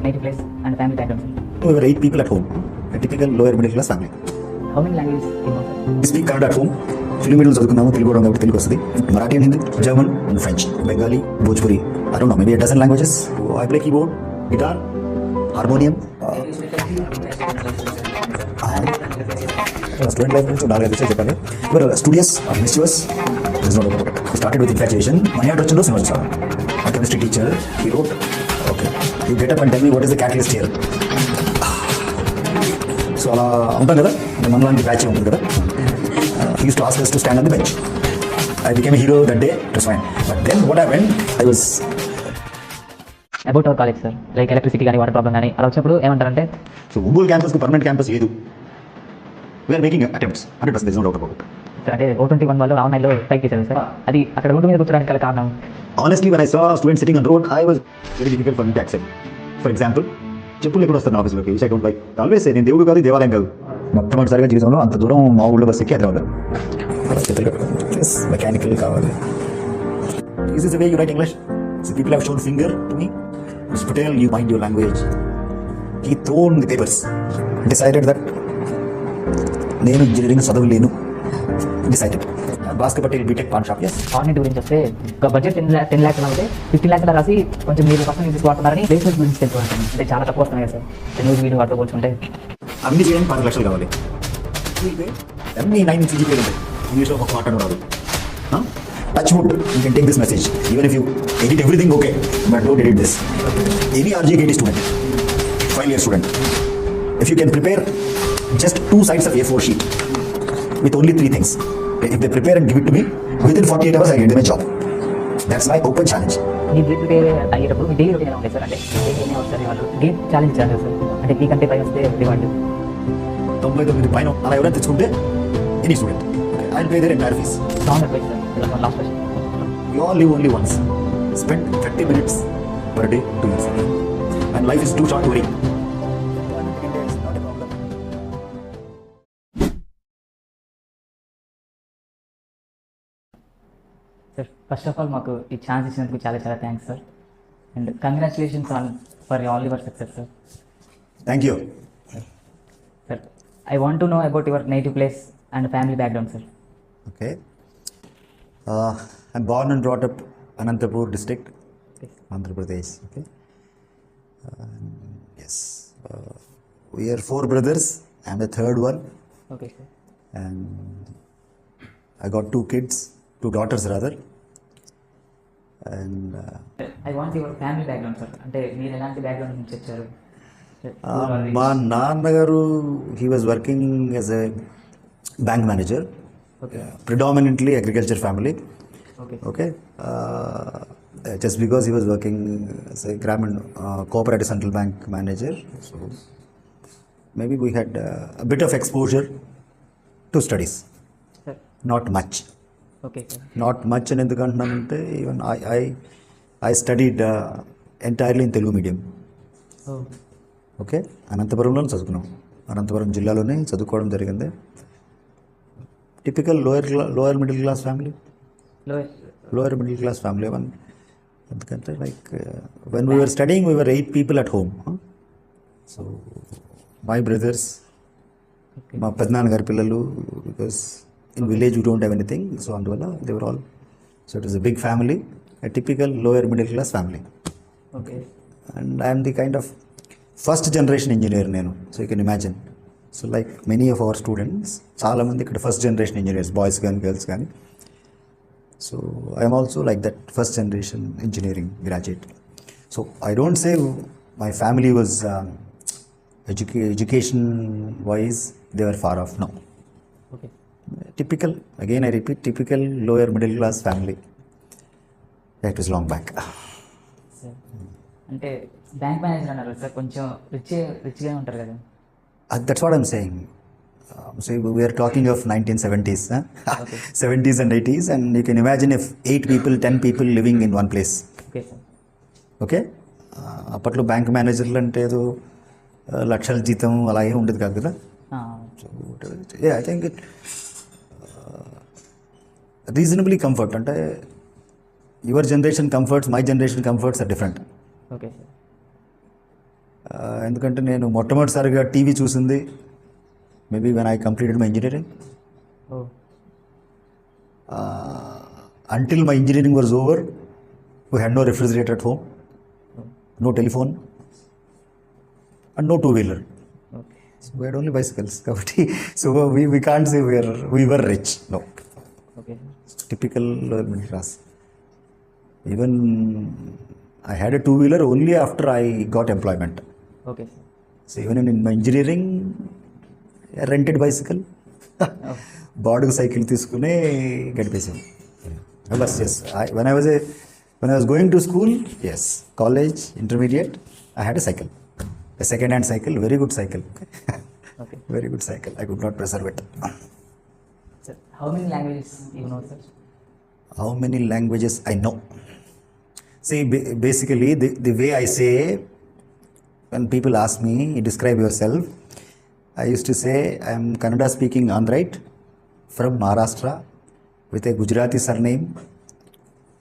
native place and family background, sir? We were 8 people at home, a typical lower middle class family. How many languages you know, sir? We speak Kannada at home. Film middle చదువుకున్నాము, Telugu కూడా కాబట్టి తెలుగు వస్తుంది. Marathi and Hindi, German and French, Bengali, Bhojpuri. I don't know, maybe a dozen languages. I play keyboard, guitar, harmonium. Student life నుంచి 4-5 విషయాలు చెప్పాలి. We were studious, mischievous. There's no doubt about it. We started with infatuation. Money order వచ్చిందో cinema చూసాను. My chemistry teacher, he wrote, okay, you get up and tell me what is the catalyst here. So అలా ఉంటాం కదా, మనలాంటి batch ఉంటుంది కదా. He used to ask us to stand on the bench. I became a hero that day. It was fine. But then what happened, I was... About our college, sir, like electricity కానీ water problem కానీ అలా వచ్చినప్పుడు ఏమంటారంటే, so Ongole క్యాంపస్కు permanent campus లేదు. We are making attempts. 100% there is no doubt about it. అంటే O21 వాళ్ళు ఆన్లైన్లో type చేశారు సార్, అది అక్కడ రోడ్డు మీద కూర్చోడానికి గల కారణం? Honestly, when I saw students sitting on road, I was very difficult for me to accept. For example, చెప్పులు ఎప్పుడు వస్తాను ఆఫీస్లోకి, విష్ అకౌంట్ లైక్ ఆల్వేస్ నేను దేవుడు కాదు, దేవాలయం కాదు. మొట్టమొదటిసారిగా జీవితంలో అంత దూరం మా ఊళ్ళో బస్ ఎక్కి హైదరాబాద్ మెకానికల్ కావాలి. This is the way you write English. So people have shown finger to me. Mr. Patel, you mind your language. He thrown the papers. Decided that నేను ఇంజనీరింగ్ చదవలేను. Decided. Bhaskar Patel BTech pawn shop. Yes. Online గురించి వస్తే ఒక budget 10 lakhs అయితే 15 lakhs రాసి కొంచెం మీరు personal use వాడుతున్నారని placement గురించి తెలుసుకుంటాను. అంటే చాలా తక్కువ వస్తున్నాయి సార్ న్యూస్ వీడియో వాటితో పోల్చుకుంటే. అన్ని చేయడానికి 10 లక్షలు కావాలి. అన్ని 9 CGPA ఉంటాయి. ఇంగ్లీష్లో ఒక మాట రాదు. Touch wood, you can take this message. Even if you edit everything, okay, but don't edit this. Any RJKT student, final year student, if you can prepare just 2 sides of A4 sheet with only 3 things, if they prepare and give it to me, within 48 hours I get them a job. That's my open challenge. మీరు prepare అయ్యేటప్పుడు మీ daily routine ఎలా ఉంటుంది sir? అంటే ఎన్ని వస్తారు వాళ్ళు game challenge చేయాలి sir, అంటే మీకంటే పై వస్తే రివార్డు 99 పైన అలా ఎవరైనా తెచ్చుకుంటే any student I'll pay their entire fees. Sound advice, sir. Last question. You all live only once. Spend 30 minutes per day to yourself. And life is too short to worry. Sir, first of all, మాకు ఈ chance ఇచ్చినందుకు చాలా చాలా thanks sir. And congratulations on for all your success sir. Thank you. Sir, I want to know about your native place and family background, sir. Okay. I'm born and brought up Anantapur district, Andhra Pradesh. Okay. Yes. We are 4 brothers. I'm the third one. Okay, sir. And I got 2 kids, 2 daughters rather. And I want your family background, sir. అంటే మీరు ఎలాంటి background నుంచి వచ్చారు? మా నాన్నగారు, he was working as a bank manager. Okay. Predominantly agriculture family. Okay. Okay. Just because he was working as a Gramin cooperative central bank manager, so maybe we had a bit of exposure to studies. Sir. Not much. Okay, sir. Not much అని ఎందుకు అంటున్నానంటే, even I studied entirely in Telugu medium. Oh. Okay, అనంతపురంలో చదువుకున్నాం. అనంతపురం జిల్లాలోనే చదువుకోవడం జరిగింది. Typical lower middle class family. Lower middle class family one. ఎందుకంటే like when we were studying we were 8 people at home. So my brothers, మా పెద్దనాన్నగారి పిల్లలు, because in village you don't have anything, so అందువల్ల they were all. So it is a big family, a typical lower middle class family. Okay. And I'm the kind of first generation engineer నేను. So you can imagine. So like many of our students, చాలామంది ఇక్కడ first generation engineers, boys కానీ girls కానీ. So I'm also like that first generation engineering graduate. So I don't say my family was education wise they were far off. No. Okay. Typical, again I repeat, typical lower middle class family. That was long back. అంటే bank manager అన్నారు sir, కొంచెం రిచ్గా ఉంటారు కదా. That's what I'm saying. So we are talking of 1970s, okay. 70s and 80s, and you can imagine if 8 people, 10 people living in one place. Okay, sir. Okay? అప్పట్లో bank మేనేజర్లు అంటే ఏదో లక్షల జీతం అలా ఏమి ఉండేది కాదు కదా. So I think it reasonably comfort. అంటే your generation comforts, my generation comforts are different. Okay sir. ఎందుకంటే నేను మొట్టమొదటిసారిగా టీవీ చూసింది maybe when I completed my engineering. Oh. Until my engineering was over, we had no refrigerator at home, no telephone, and no two-wheeler. Okay. So we had only bicycles. So we can't say we were rich. No. Okay. Typical middle class. Even I had a two-wheeler only after I got employment. Okay. So even in my engineering, I rented bicycle. Oh. బాడుగు cycle తీసుకుని గడిపేసాం. Bus ఎస్ when I was going to school, yes, college, intermediate, I had a cycle, a second hand cycle, very good cycle. Okay. Very good cycle. I could not preserve it. Sir, how many languages you know, sir? How many languages I know? See, basically the way I say, when people ask me, describe yourself, I used to say I am Kannada speaking Andhraite from Maharashtra with a Gujarati surname,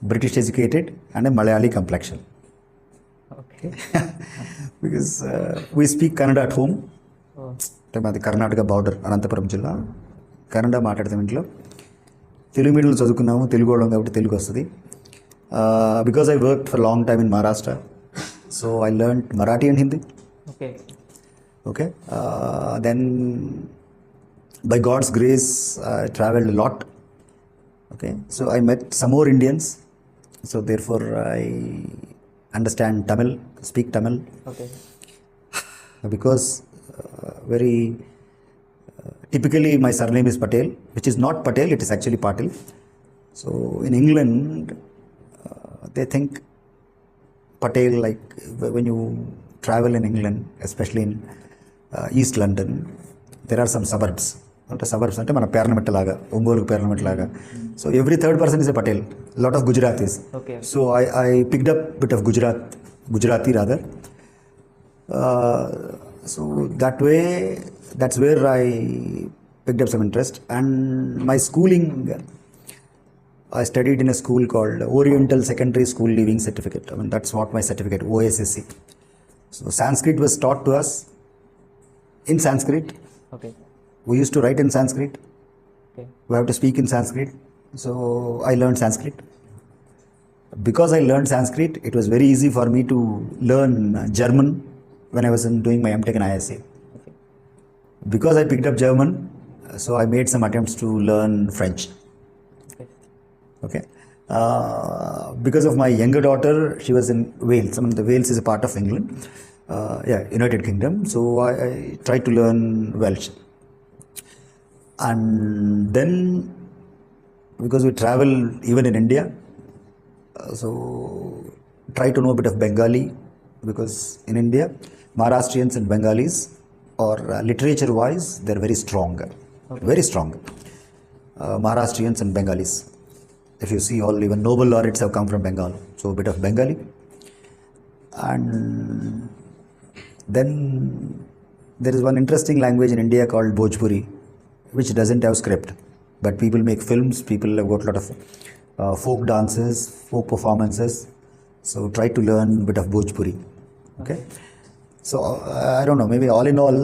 British educated, and a Malayali complexion. Okay. Because we speak Kannada at home. Oh. మాది Karnataka border, Anantapuram జిల్లా. కన్నడ మాట్లాడతాం ఇంట్లో. తెలుగు మీడియంలో చదువుకున్నాము, తెలుగు వాళ్ళం కాబట్టి తెలుగు వస్తుంది. Because I work for long time in Maharashtra, so I learn Marathi and Hindi. Okay. Okay. Then by God's grace, I traveled a lot. Okay. So I met some more Indians. So therefore I understand Tamil, speak Tamil. Okay. Because very typically my surname is Patel, which is not Patel, it is actually Patil. So in England, they think Patel, like when you travel in England, especially in East London, there are some suburbs. అంటే suburbs అంటే మన పేర్నమెట్ట లాగా, ఒంగోలు పేర్నమెట్ట లాగా. So every third person is a Patel, lot of Gujaratis. Okay. So I picked up bit of Gujarati rather. So that's where I picked up some interest. And my schooling, I studied in a school called Oriental Secondary School Leaving Certificate. I mean, that's what my certificate, OSSC. So Sanskrit was taught to us in Sanskrit. Okay. We used to write in Sanskrit. Okay. We have to speak in Sanskrit. So I learned Sanskrit. Because I learned Sanskrit, it was very easy for me to learn German when I was doing my MTech in ISA. Okay. Because I picked up German, so I made some attempts to learn French. Okay. Okay. Because of my younger daughter, she was in Wales. I mean, the Wales is a part of England. United Kingdom. So I tried to learn Welsh. And then, because we travel even in India, so try to know a bit of Bengali, because in India, Maharashtrians and Bengalis, or literature wise, they're very strong. Okay. Very strong. Maharashtrians and Bengalis. If you see, all even Nobel laureates have come from Bengal. So a bit of Bengali. And then there is one interesting language in India called Bhojpuri, which doesn't have script, but people make films, people have got a lot of folk dances, folk performances. So try to learn a bit of Bhojpuri. Okay. So I don't know, maybe all in all,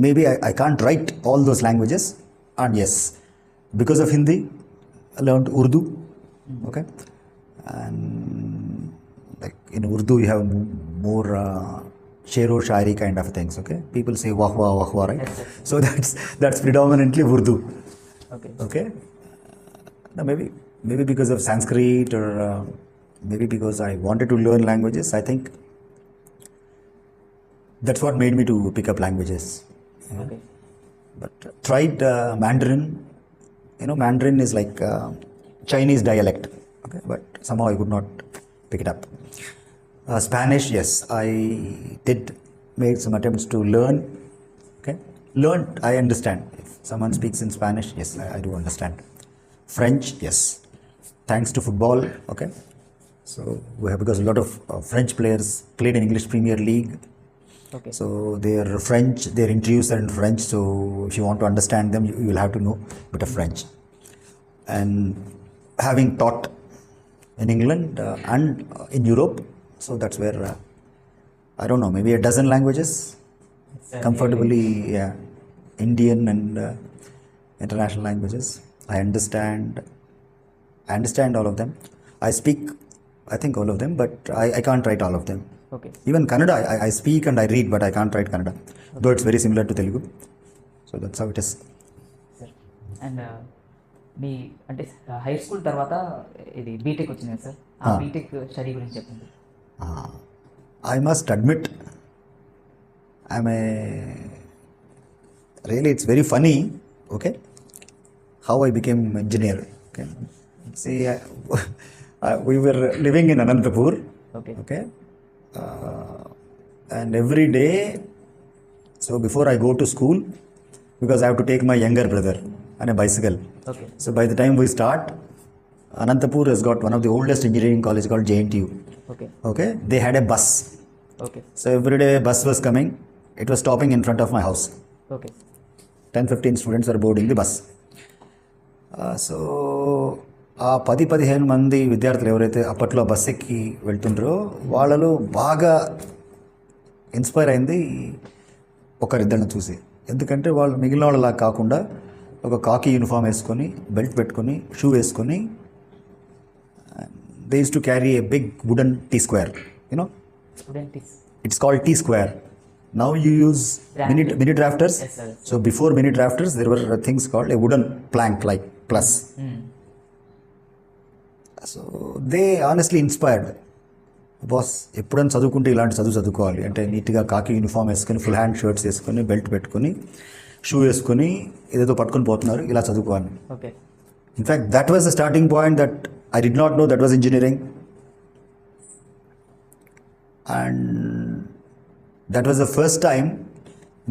maybe I can't write all those languages. And yes, because of Hindi, I learned Urdu. Okay. And like in Urdu, you have more shero shairi kind of things. Okay. People say wahwa, wahwa, right? Yes, yes. So that's predominantly Urdu. Okay. Okay. Now maybe because of Sanskrit, or maybe because I wanted to learn languages, I think that's what made me to pick up languages. Yeah. Okay. But tried Mandarin. You know, Mandarin is like Chinese dialect. Okay. But somehow I could not pick it up. Spanish, yes, I did make some attempts to learn. Okay. Learned, I understand. If someone speaks in Spanish, yes, I do understand. French, yes. Thanks to football, okay. So we have, because a lot of French players played in English Premier League. Okay. So they are French, their interviews are in French. So if you want to understand them, you will have to know a bit of French. And having taught in England and in Europe, so that's where I don't know, maybe a dozen languages comfortably. Yeah, Indian and international languages. I understand all of them. I speak, I think, all of them, but I can't write all of them. Okay Even Kannada, I speak and I read, but I can't write Kannada, though it's very similar to Telugu. So that's how it is. Sir and మీ అంటే high school తర్వాత ఇది BTech వచ్చింది కదా sir, ఆ BTech study గురించి చెప్పండి. I must admit, I'm a really, it's very funny, okay, how I became engineer. Okay, see, we were living in Anantapur. Okay Okay, and every day, so before I go to school, because I have to take my younger brother on a bicycle. Okay So by the time we start, Anantapur has got one of the oldest engineering college called JNTU. Okay Okay, they had a bus. Okay So every day bus was coming, it was stopping in front of my house. Okay 10-15 students were boarding the bus. So ఆ 10-15 మంది విద్యార్థులు ఎవరైతే అప్పట్లో bus ఎక్కి వెళ్తుండ్రో వాళ్ళలో బాగా inspire అయింది ఒకరిద్దరిని చూసి. ఎందుకంటే వాళ్ళు మిగిలిన వాళ్ళలా కాకుండా ఒక కాకి యూనిఫామ్ వేసుకొని, బెల్ట్ పెట్టుకొని, షూ వేసుకొని, they use to carry a big wooden T square, you know, student is it's called T square. Now you use mini drafters. Yes, sir. So before mini drafters, there were things called a wooden plank like plus. So they honestly inspired. Boss ఎప్పుడైనా చదువుకుంటే ఇలాంటి చదువుకోవాలి అంటే నీట్గా కాకి uniform వేసుకొని, full hand shirts వేసుకొని, belt పెట్టుకొని, షూ వేసుకొని, ఏదేదో పట్టుకొని పోతున్నారు, ఇలా చదువుకోవాలి. Okay in fact that was the starting point that I did not know that was engineering. And that was the first time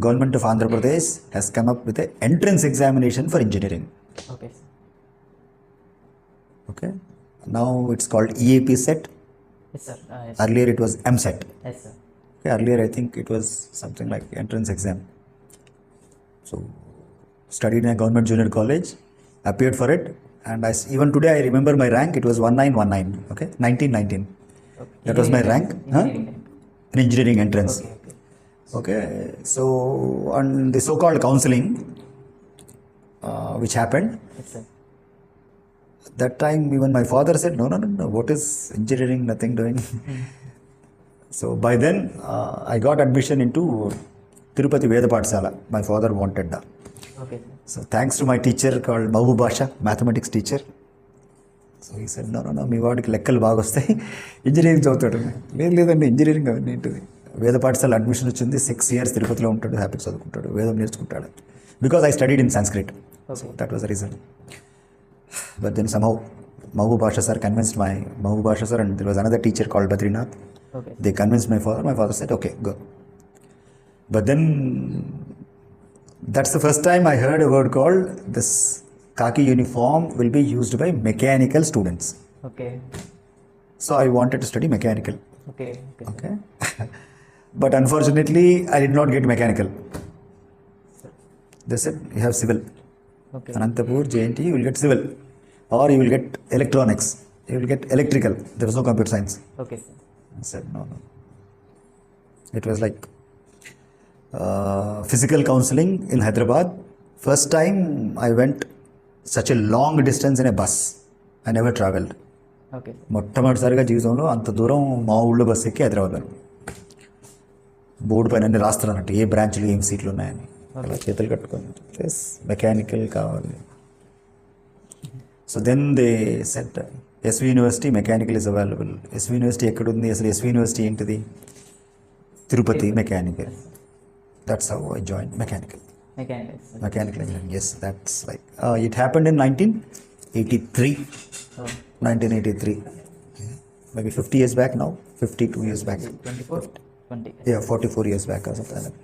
government of Andhra Pradesh has come up with an entrance examination for engineering. Okay Okay, now it's called EAP set. Yes sir Earlier it was MSET. Yes sir Okay, earlier I think it was something like entrance exam. So studied in a government junior college, appeared for it, and even today I remember my rank. It was 1919. Okay, 1919. That was my rank. In engineering entrance. Okay, so on the so-called counseling, which happened, yes sir that time even my father said, no, what is engineering, nothing doing. So by then I got admission into Tirupati Veda Pathshala. My father wanted that. Okay So thanks to my teacher called Babu Basha, mathematics teacher. So he said, no, మీ వాడికి లెక్కలు బాగా వస్తాయి, engineering చదువుతాడు. లేదండి, engineering అవన్నీ ఏంటిది. వేద పాఠశాల అడ్మిషన్ వచ్చింది, 6 years తిరుపతిలో ఉంటాడు, హ్యాపీ చదువుకుంటాడు, వేదం నేర్చుకుంటాడు. Because I studied in Sanskrit. So that was the reason. But then somehow Babu Basha sir convinced Babu Basha sir, and there was another teacher called Badrinath. Okay They convinced my father. My father said, okay, go. But then that's the first time I heard a word called this khaki uniform will be used by mechanical students. Okay So I wanted to study mechanical. Okay Okay. But unfortunately, I did not get mechanical. They said, you have civil. Okay Anantapur, JNT, you will get civil. Or you will get electronics. You will get electrical. There was no computer science. Okay sir I said, no. It was like physical counseling in Hyderabad. First time I went such a long distance in a bus. I never traveled. Okay మొట్టమొదటిసారిగా జీవితంలో అంత దూరం మా ఊళ్ళో bus ఎక్కి Hyderabad. Board పైన అన్ని రాస్తారు అన్నట్టు, ఏ బ్రాంచ్లు ఏం సీట్లు ఉన్నాయని. అలా చేతులు కట్టుకొని ప్లస్ మెకానికల్ కావాలి. So then they set SV university mechanical is available. SV university ఎక్కడుంది, అసలు ఎస్వి యూనివర్సిటీ ఏంటిది? Tirupati mechanical. That's how I join mechanical engineering. Yes, that's like it happened in 1983. 1983. Maybe 50 years back now. 52 years back. 20. Yeah, 44 years back or something like that.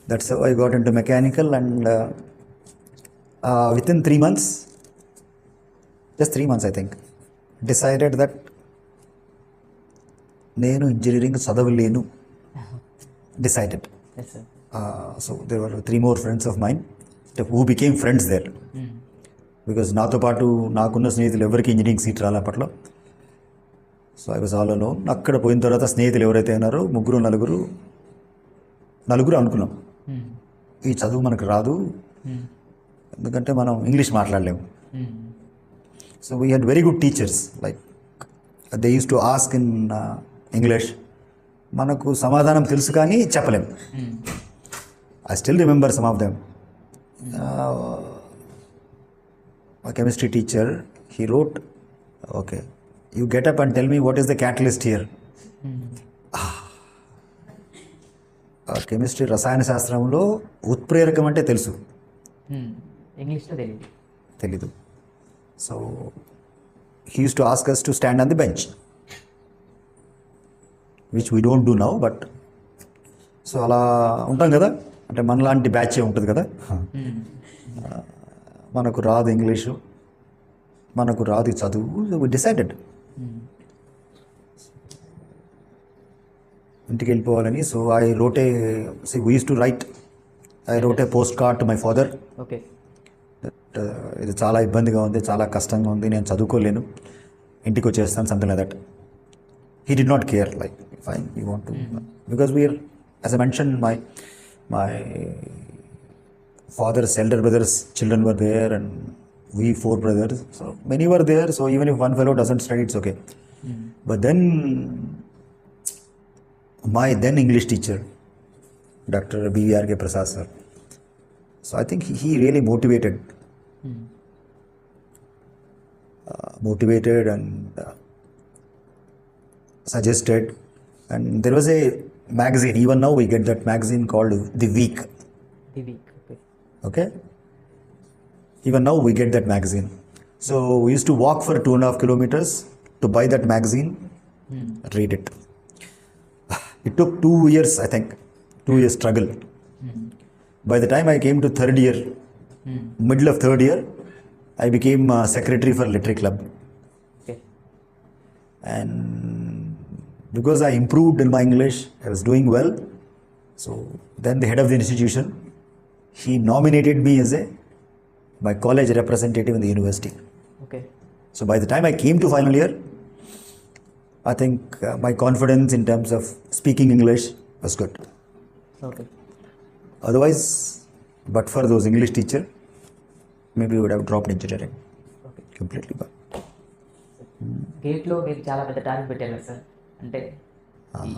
That's how I got into mechanical, and within 3 months, just 3 months I think, decided that నేను engineering చదవలేను. Decided. Yes, sir. So there were 3 more friends of mine who became friends there. Because నాతో పాటు నాకున్న స్నేహితులు ఎవరికి engineering seat రాలే అప్పట్లో. So I was all alone. అక్కడ పోయిన తర్వాత స్నేహితులు ఎవరైతే ఉన్నారో నలుగురు అనుకున్నాం ఈ చదువు మనకు రాదు, ఎందుకంటే మనం ఇంగ్లీష్ మాట్లాడలేము. So we had very good teachers, like they use to ask in English. మనకు సమాధానం తెలుసు కానీ చెప్పలేము. I still remember some of them. మా chemistry teacher, he wrote, okay, you get up and tell me what is the catalyst here. Chemistry రసాయన శాస్త్రంలో ఉత్ప్రేరకం అంటే తెలుసు, ఇంగ్లీష్లో తెలీదు. So he use to ask us to stand on the bench, which we don't do now, but so అలా ఉంటాం కదా, అంటే మనలాంటి బ్యాచే ఉంటుంది కదా. మనకు రాదు ఇంగ్లీషు, మనకు రాదు చదువు. వి డిసైడెడ్ ఇంటికి వెళ్ళిపోవాలని. So I wrote a we use to right, I wrote a post card to my father. Okay, ఇది చాలా ఇబ్బందిగా ఉంది, చాలా కష్టంగా ఉంది, నేను చదువుకోలేను, ఇంటికి వచ్చేస్తాను, something like that. He did not care, like fine you want to, because we are, as I mention, my father's elder brothers' children were there, and we 4 brothers, so many were there. So even if one fellow doesn't study, it's okay. But then my then English teacher, Dr. B.V.R.K. Prasad sir, so I think he really motivated and suggested. And there was a magazine, even now we get that magazine called The Week. Okay, even now we get that magazine. So we used to walk for 2.5 kilometers to buy that magazine, read it. It took 2 years, I think, 2 years struggle. By the time I came to third year, middle of third year, I became secretary for Literary Club. Okay. And because I improved in my English, I was doing well. So then the head of the institution, he nominated me as my college representative in the university. Okay. So by the time I came to final year, I think my confidence in terms of speaking English was good. Okay. Otherwise, but for those English teacher, maybe we would have dropped engineering. Okay. Completely. But గేట్లో మీరు చాలా పెద్ద target పెట్టారు కదా sir, అంటే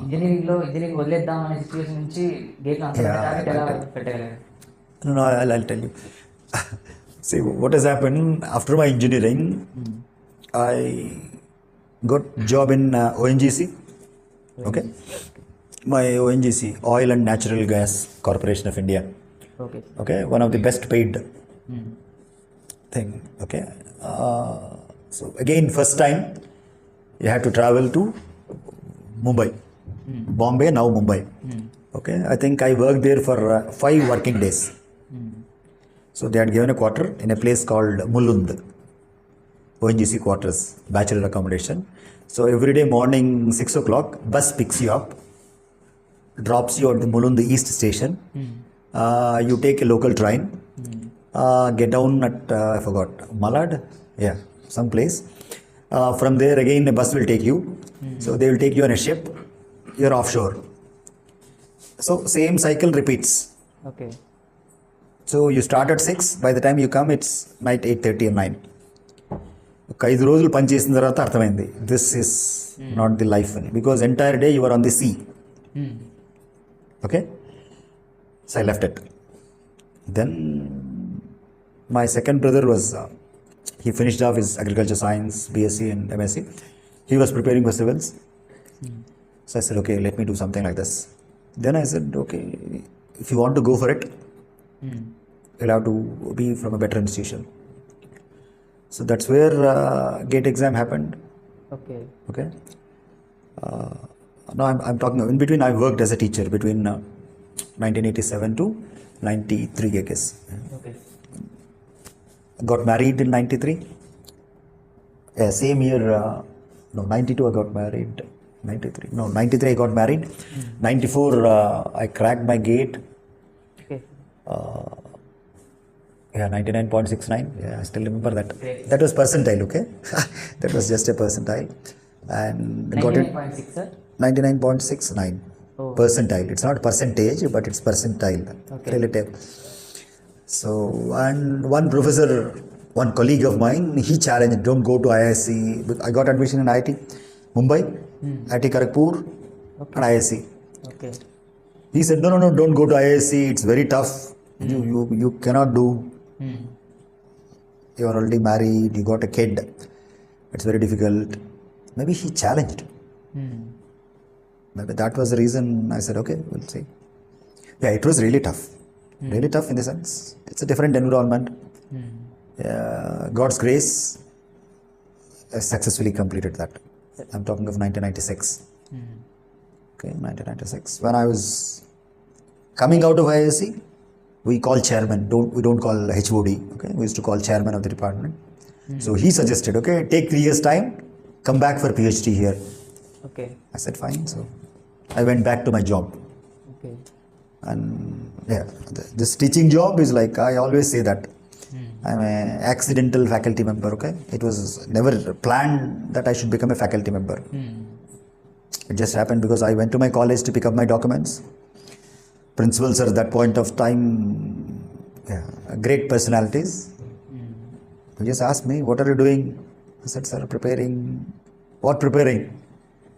engineering వదిలేద్దాం అనే situation నుంచి గేట్లో అంత పెద్ద టార్గెట్ ఎలా పెట్టగలరు? No, I'll tell you. See, what has happened after my engineering, I got job in ONGC. Okay. My ONGC, Oil and Natural Gas Corporation of India. Okay. Okay, one of the best paid thing. Okay. So again, first time you had to travel to Mumbai, Bombay, now Mumbai. Okay, I think I worked there for 5 working days. So they had given a quarter in a place called Mulund, ONGC quarters, bachelor accommodation. So every day morning 6 o'clock, bus picks you up, drops you at the Mulund East station. You take a local train, get down at, I forgot, Malad? Yeah, some place. From there again a bus will take you. So they will take you on a ship, you're offshore. So same cycle repeats. Okay. So you start at 6, by the time you come it's night 8:30 or 9. ఒక 5 రోజులు పని చేసిన తర్వాత అర్థమైంది this is not the life అని, because entire day you are on the sea. Okay, so I left it. Then my second brother was, he finished off his agriculture science, BSc and MSc. He was preparing for civils. So I said, okay, let me do something like this. Then I said, okay, if you want to go for it, you'll have to be from a better institution. So that's where GATE exam happened. Okay. Okay. Now I'm talking, in between I worked as a teacher between 1987 to 93, I guess. Okay. Got married in 93. Yeah, same year, no, 92 I got married. 93. No, 93 I got married. 94 I cracked my GATE. Okay. Yeah, 99.69. Yeah, I still remember that. Great. That was percentile, okay? That was just a percentile. and got it 99.6, sir. 99.69 Oh. percentile. It's not percentage, but it's percentile, Okay. relative. So, and one professor, one colleague of mine, he challenged, don't go to IISc. I got admission in IIT Mumbai, IIT Kharagpur, Okay. and IISc. Okay. He said, no, don't go to IISc. It's very tough. You cannot do. You are already married. You got a kid. It's very difficult. Maybe he challenged. Maybe that was the reason I said, okay, we'll see. Yeah, it was really tough. Really tough in the sense. It's a different environment. God's grace, I successfully completed that. I'm talking of 1996. Okay, 1996. When I was coming out of IISc, we call chairman. We don't call HOD. Okay, we used to call chairman of the department. So he suggested, okay, take 3 years time, come back for PhD here. Okay. I said fine. So I went back to my job. Okay. And yeah, this teaching job is like, I always say that I'm an accidental faculty member. Okay, it was never planned that I should become a faculty member. It just happened because I went to my college to pick up my documents. Principals at that point of time, great personalities. They just asked me, what are you doing? I said, sir, preparing. What preparing?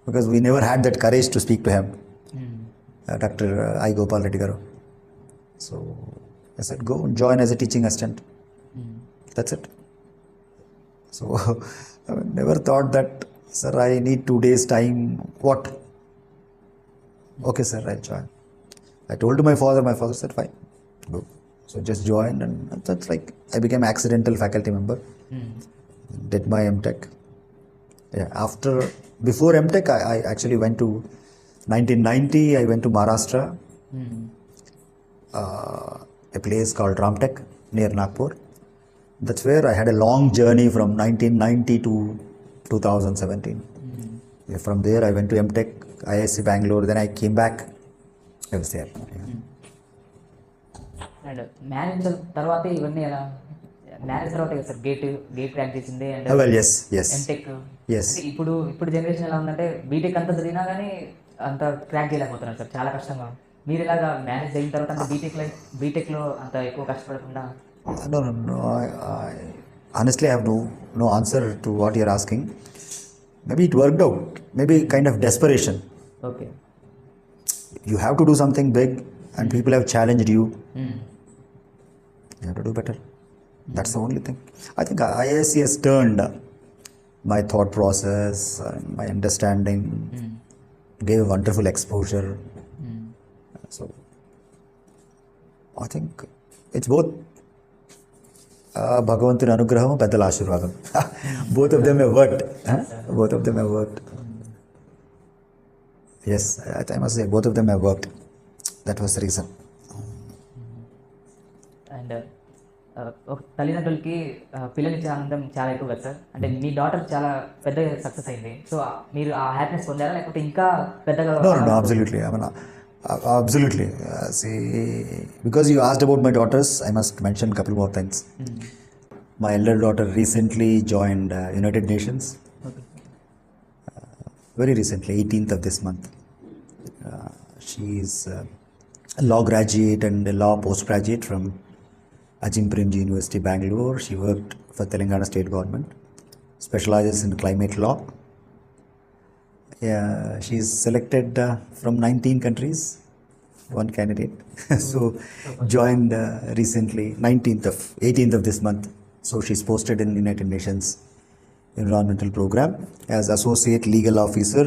Because we never had that courage to speak to him. Dr. I. Gopal Reddy Garu. So I said, go and join as a teaching assistant. That's it. So I never thought that, sir, I need 2 days time. What? Okay, sir, I'll join. I told to my father said, fine, go. So just joined, and that's like, I became accidental faculty member. Did my MTech. Yeah, before MTech, I actually went to 1990, I went to Maharashtra, a place called Ramtek near Nagpur. That's where I had a long journey from 1990 to 2017. Yeah, from there, I went to MTech, IISc Bangalore, then I came back. I was there. And marriage తర్వాత ఇవన్నీ ఎలా marriage తర్వాత కదా sir gate crack చేసింది and Well, yes. MTech. Yes. ఇప్పుడు generation ఎలా ఉందంటే BTech అంతా చదివినా కానీ అంత క్రాక్ చేయలేకపోతున్నారు సార్, చాలా కష్టంగా. మీరు ఇలాగా మ్యారేజ్ అయిన తర్వాత అంటే బీటెక్లో అంత ఎక్కువ కష్టపడకుండా? No. Honestly, I have no answer to what you're asking. Maybe it worked out. Maybe kind of desperation. Okay. You have to do something big, and people have challenged you. You have to do better. That's the only thing. I think IISc has turned my thought process, my understanding, gave wonderful exposure. So I think it's both Bhagavantuni Anugraham, Peddala Ashirvadam. Both of them have worked. Both of them have worked. Yes, I must say both of them have worked. That was the reason. And ఒక తల్లిదండ్రులకి పిల్లలు ఇచ్చే ఆనందం చాలా ఎక్కువ కదా sir. అంటే మీ daughter చాలా పెద్ద సక్సెస్ అయింది, సో మీరు ఆ హ్యాపీనెస్ పొందారా లేకపోతే ఇంకా పెద్దగా? No, absolutely. I mean, absolutely. See, because you asked about my daughters, I must mention a couple more things. My elder daughter recently joined United Nations. Okay. Very recently, 18th of this month. She is a law graduate and a law postgraduate from Ajim Premji University, Bangalore. She worked for Telangana state government, specializes in climate law. Yeah, she's selected from 19 countries, one candidate. So joined recently, 18th of this month. So she's posted in United Nations Environmental Program as Associate Legal Officer,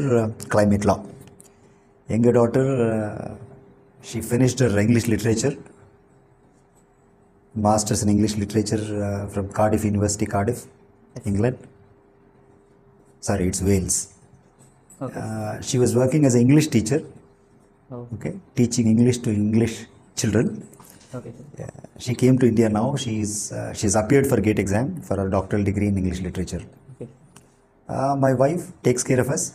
Climate Law. Younger daughter, she finished her English Literature, Masters in English Literature from Cardiff University, Cardiff, England. Sorry, it's Wales. Okay. She was working as an English teacher, Oh. okay, teaching English to English children. Okay, sir. Yeah. She came to India now. She's appeared for GATE exam for her doctoral degree in English literature. Okay. My wife takes care of us.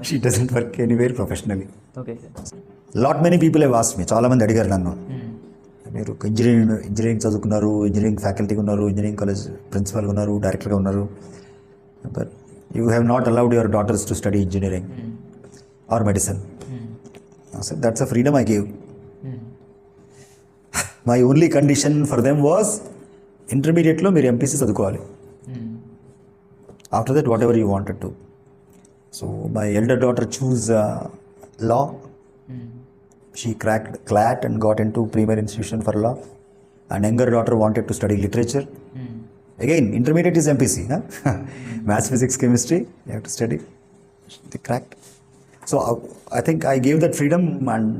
She doesn't work anywhere professionally. Okay, sir. Lot many people have asked me. చాలా మంది అడిగారు నన్ను, మీరు engineering చదువుకున్నారు, engineering ఫ్యాకల్టీగా ఉన్నారు, engineering college ప్రిన్సిపల్గా ఉన్నారు, డైరెక్టర్గా ఉన్నారు, but you have not allowed your daughters to study engineering or medicine. I said, that's a freedom I gave. My only condition for them was intermediate lo meer MPC చదువుకోవాలి. After that, whatever you wanted to. So my elder daughter chose law. She cracked CLAT and got into premier institution for law. And younger daughter wanted to study literature. Again, intermediate is MPC. Huh? Maths, physics, chemistry, you have to study. They cracked. So I think I gave that freedom and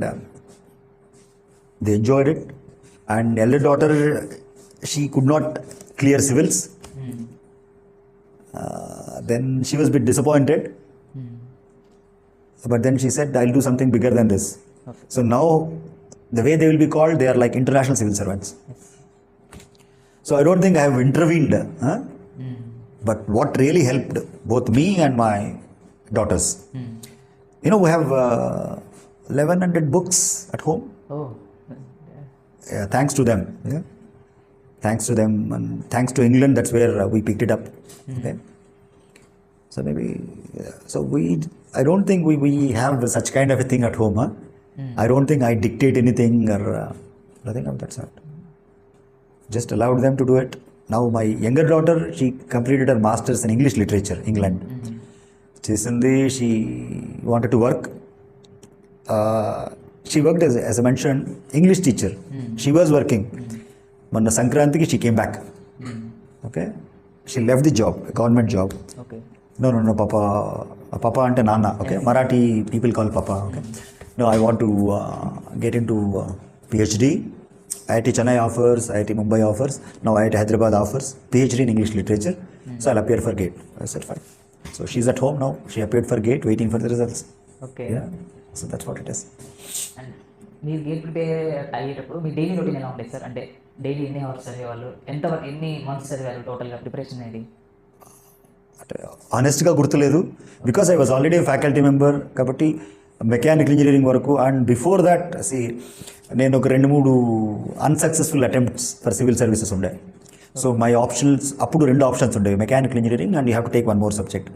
they enjoyed it. And elder daughter, she could not clear civils. Then she was a bit disappointed. But then she said, I'll do something bigger than this. Okay. So now, the way they will be called, they are like international civil servants. Yes. So I don't think I have intervened. Huh? But what really helped both me and my daughters, you know, we have 1,100 books at home. Oh. Yeah, thanks to them. Yeah? Thanks to them and thanks to England, that's where we picked it up. Okay. So maybe, so I don't think we have such kind of a thing at home. Huh? I don't think I dictate anything or nothing of that sort. Just allowed them to do it. Now my younger daughter, she completed her master's in English literature, England. She wanted to work. She worked as I mentioned, English teacher. She was working. Manna Sankranti, she came back. Okay. She left the job, a government job. Okay. No, Papa. Papa ante Nana. Okay. Yes. Marathi people call Papa. Okay. No, I want to get into PhD. IIT Chennai offers, IIT Mumbai offers. Now IIT Hyderabad offers PhD in English literature. So I'll appear for GATE. I said fine. So she's at home now. She appeared for GATE, waiting for the results. Okay. Yeah. So that's what it is. And మీరు gate prepare అయ్యేటప్పుడు మీ daily routine ఎలా ఉంటుంది sir? అంటే daily ఎన్ని hours చదివేవాళ్ళు, ఎంతవరకు ఎన్ని months చదివారు టోటల్గా ప్రిపరేషన్ అనేది? ఆనెస్ట్గా గుర్తులేదు, because I was already faculty member కాబట్టి మెకానికల్ ఇంజనీరింగ్ వరకు. అండ్ బిఫోర్ దాట్ నేను ఒక 2-3 unsuccessful attempts for civil services ఉండే. సో మై ఆప్షన్స్ అప్పుడు 2 ఆప్షన్స్ ఉండేవి, mechanical engineering and you have to take 1 more subject.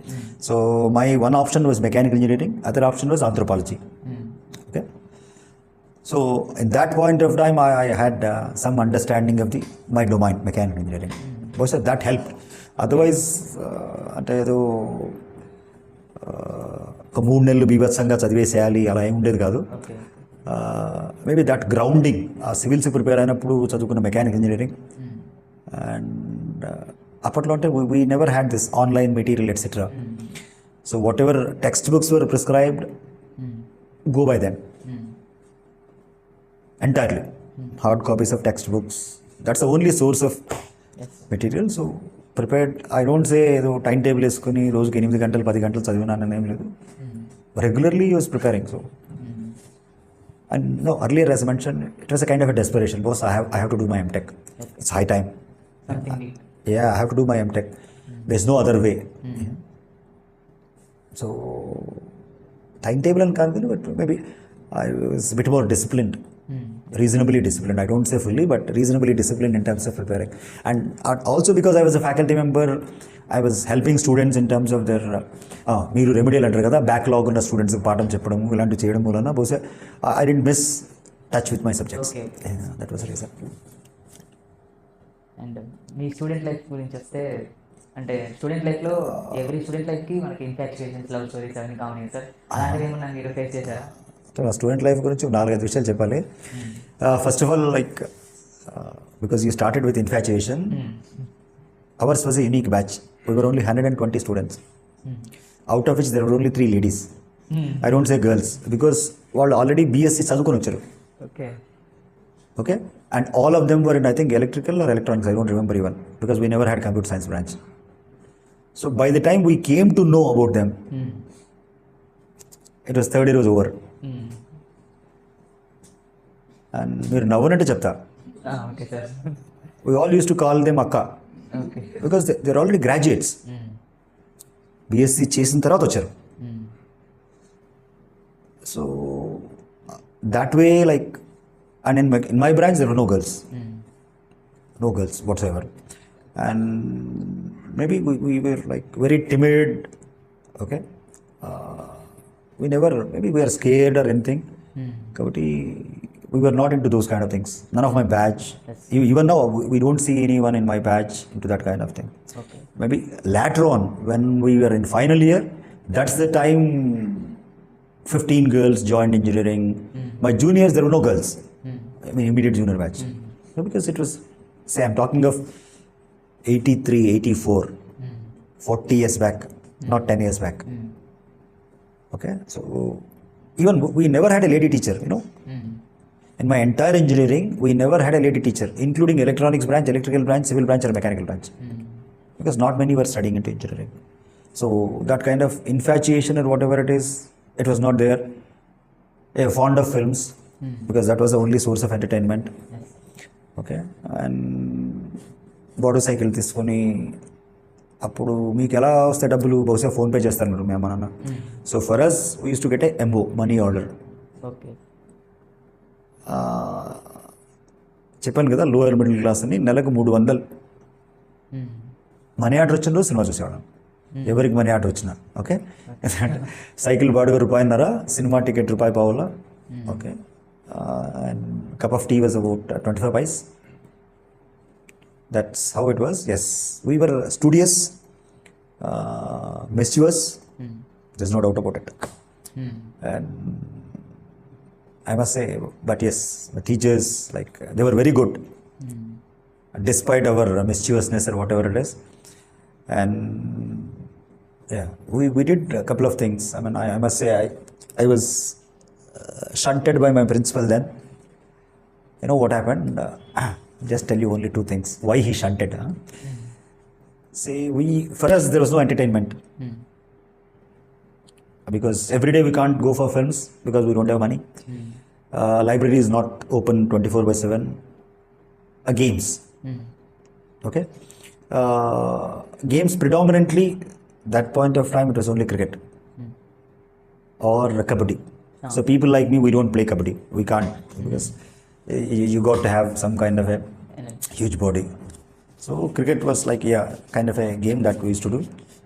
So my 1 option was mechanical engineering, other option was anthropology. Okay. So in that point of time, I had some understanding of my domain, mechanical engineering. So that helped. Otherwise, అంటే ఏదో ఒక 3 నెలలు బీభత్సంగా చదివేసేయాలి అలా ఏమి ఉండేది కాదు. Maybe that grounding, ఆ సివిల్స్ ప్రిపేర్ అయినప్పుడు చదువుకున్న మెకానికల్ ఇంజనీరింగ్. అండ్ అప్పట్లో అంటే we never had this online material etcetera. So what ever text books were prescribed, go by them entirely. Hard copies of textbooks, that's the only source of material. So prepared, I don't say ఏదో time table వేసుకొని రోజుకి 8 గంటలు 10 గంటలు చదివినానని ఏం లేదు. Regularly I was preparing. So and no, earlier as I mentioned, it was a kind of a desperation. Boss, I have to do my MTech. It's high time. Yeah, I have to do my MTech. There's no other way. So timetable and calendar, but maybe I was a bit more disciplined, reasonably disciplined. I don't say fully, but reasonably disciplined in terms of preparing. And also because I was a faculty member, I was helping students in terms of their మీరు remedial అంటారు కదా, backlog ఉన్న స్టూడెంట్స్కి పాఠం చెప్పడం ఇలాంటివి చేయడం వలన బహుశా I didn't miss touch with my subjects. Okay. Yeah, that was the reason. And me student life గురించి వస్తే, అంటే స్టూడెంట్ లైఫ్లో ఎవ్రీ స్టూడెంట్ లైఫ్కి మనకి ఇన్ఫాక్చుయేషన్స్, లవ్ స్టోరీస్ అవన్నీ కామన్ సార్. అలాంటివి ఏమన్నా మీరు ఫేస్ చేశారా? స్టూడెంట్ లైఫ్ గురించి 4-5 విషయాలు చెప్పాలి. First of all, like because you started with infatuation, ours was a unique batch. We were only 120 students, out of which there were only 3 ladies. I don't say girls because వాళ్ళు already BSc చదువుకొని వచ్చారు. Okay, and all of them were in, I think, electrical or electronics, I don't remember even, because we never had computer science branch. So by the time we came to know about them, it was 3rd year was over. And మీరు నవ్వునట్టు చెప్తా, we all used to call them akka, because they're already graduates. BSc చేసిన తర్వాత వచ్చారు. So that way, like, and in my branch there were no girls, no girls whatsoever. And maybe we were like very timid Okay. We never, maybe we are scared or anything. Kabatti, we were not into those kind of things. None of my batch. Yes. Even now, we don't see anyone in my batch into that kind of thing. Okay. Maybe later on, when we were in final year, that's the time 15 girls joined engineering. My juniors, there were no girls. I mean, immediate junior batch. No, because it was, say, I'm talking of 83, 84, 40 years back, not 10 years back. Okay, so even we never had a lady teacher, you know. In my entire engineering, we never had a lady teacher, including electronics branch, electrical branch, civil branch, or mechanical branch. Because not many were studying into engineering. So that kind of infatuation or whatever it is, it was not there. Fond of films, because that was the only source of entertainment. Yes. Okay, and motorcycle తీసుకొని అప్పుడు మీకు ఎలా వస్తే డబ్బులు బహుశా PhonePe చేస్తారు మీరు మీ అమ్మ నాన్న. So for us we use to get a MO money order. Okay. చెప్పాను కదా లోయర్ మిడిల్ క్లాస్ అని నెలకు 300 మనీ ఆర్డర్ వచ్చిన రోజు సినిమా చూసేవాళ్ళం. ఎవరికి మనీ ఆర్డర్ వచ్చినా. ఓకే, సైకిల్ బాడుగ ₹1.5, cinema ticket ₹1.5. Okay, and cup of tea was about 25 paise. That's how it was. Yes, we were studious, mischievous. There's no doubt about it. And I must say, but yes, the teachers, like, they were very good, despite our mischievousness or whatever it is. And yeah, we did a couple of things. I mean, I must say, I was shunted by my principal then. You know what happened? Just tell you only two things. Why he shunted? See, for us, there was no entertainment. Because every day we can't go for films because we don't have money. Library is not open 24/7. Games. Okay. Games predominantly, that point of time, it was only cricket or kabaddi. So people like me, we don't play kabaddi. We can't, because you got to have some kind of a huge body. So cricket was like, kind of a game that we used to do.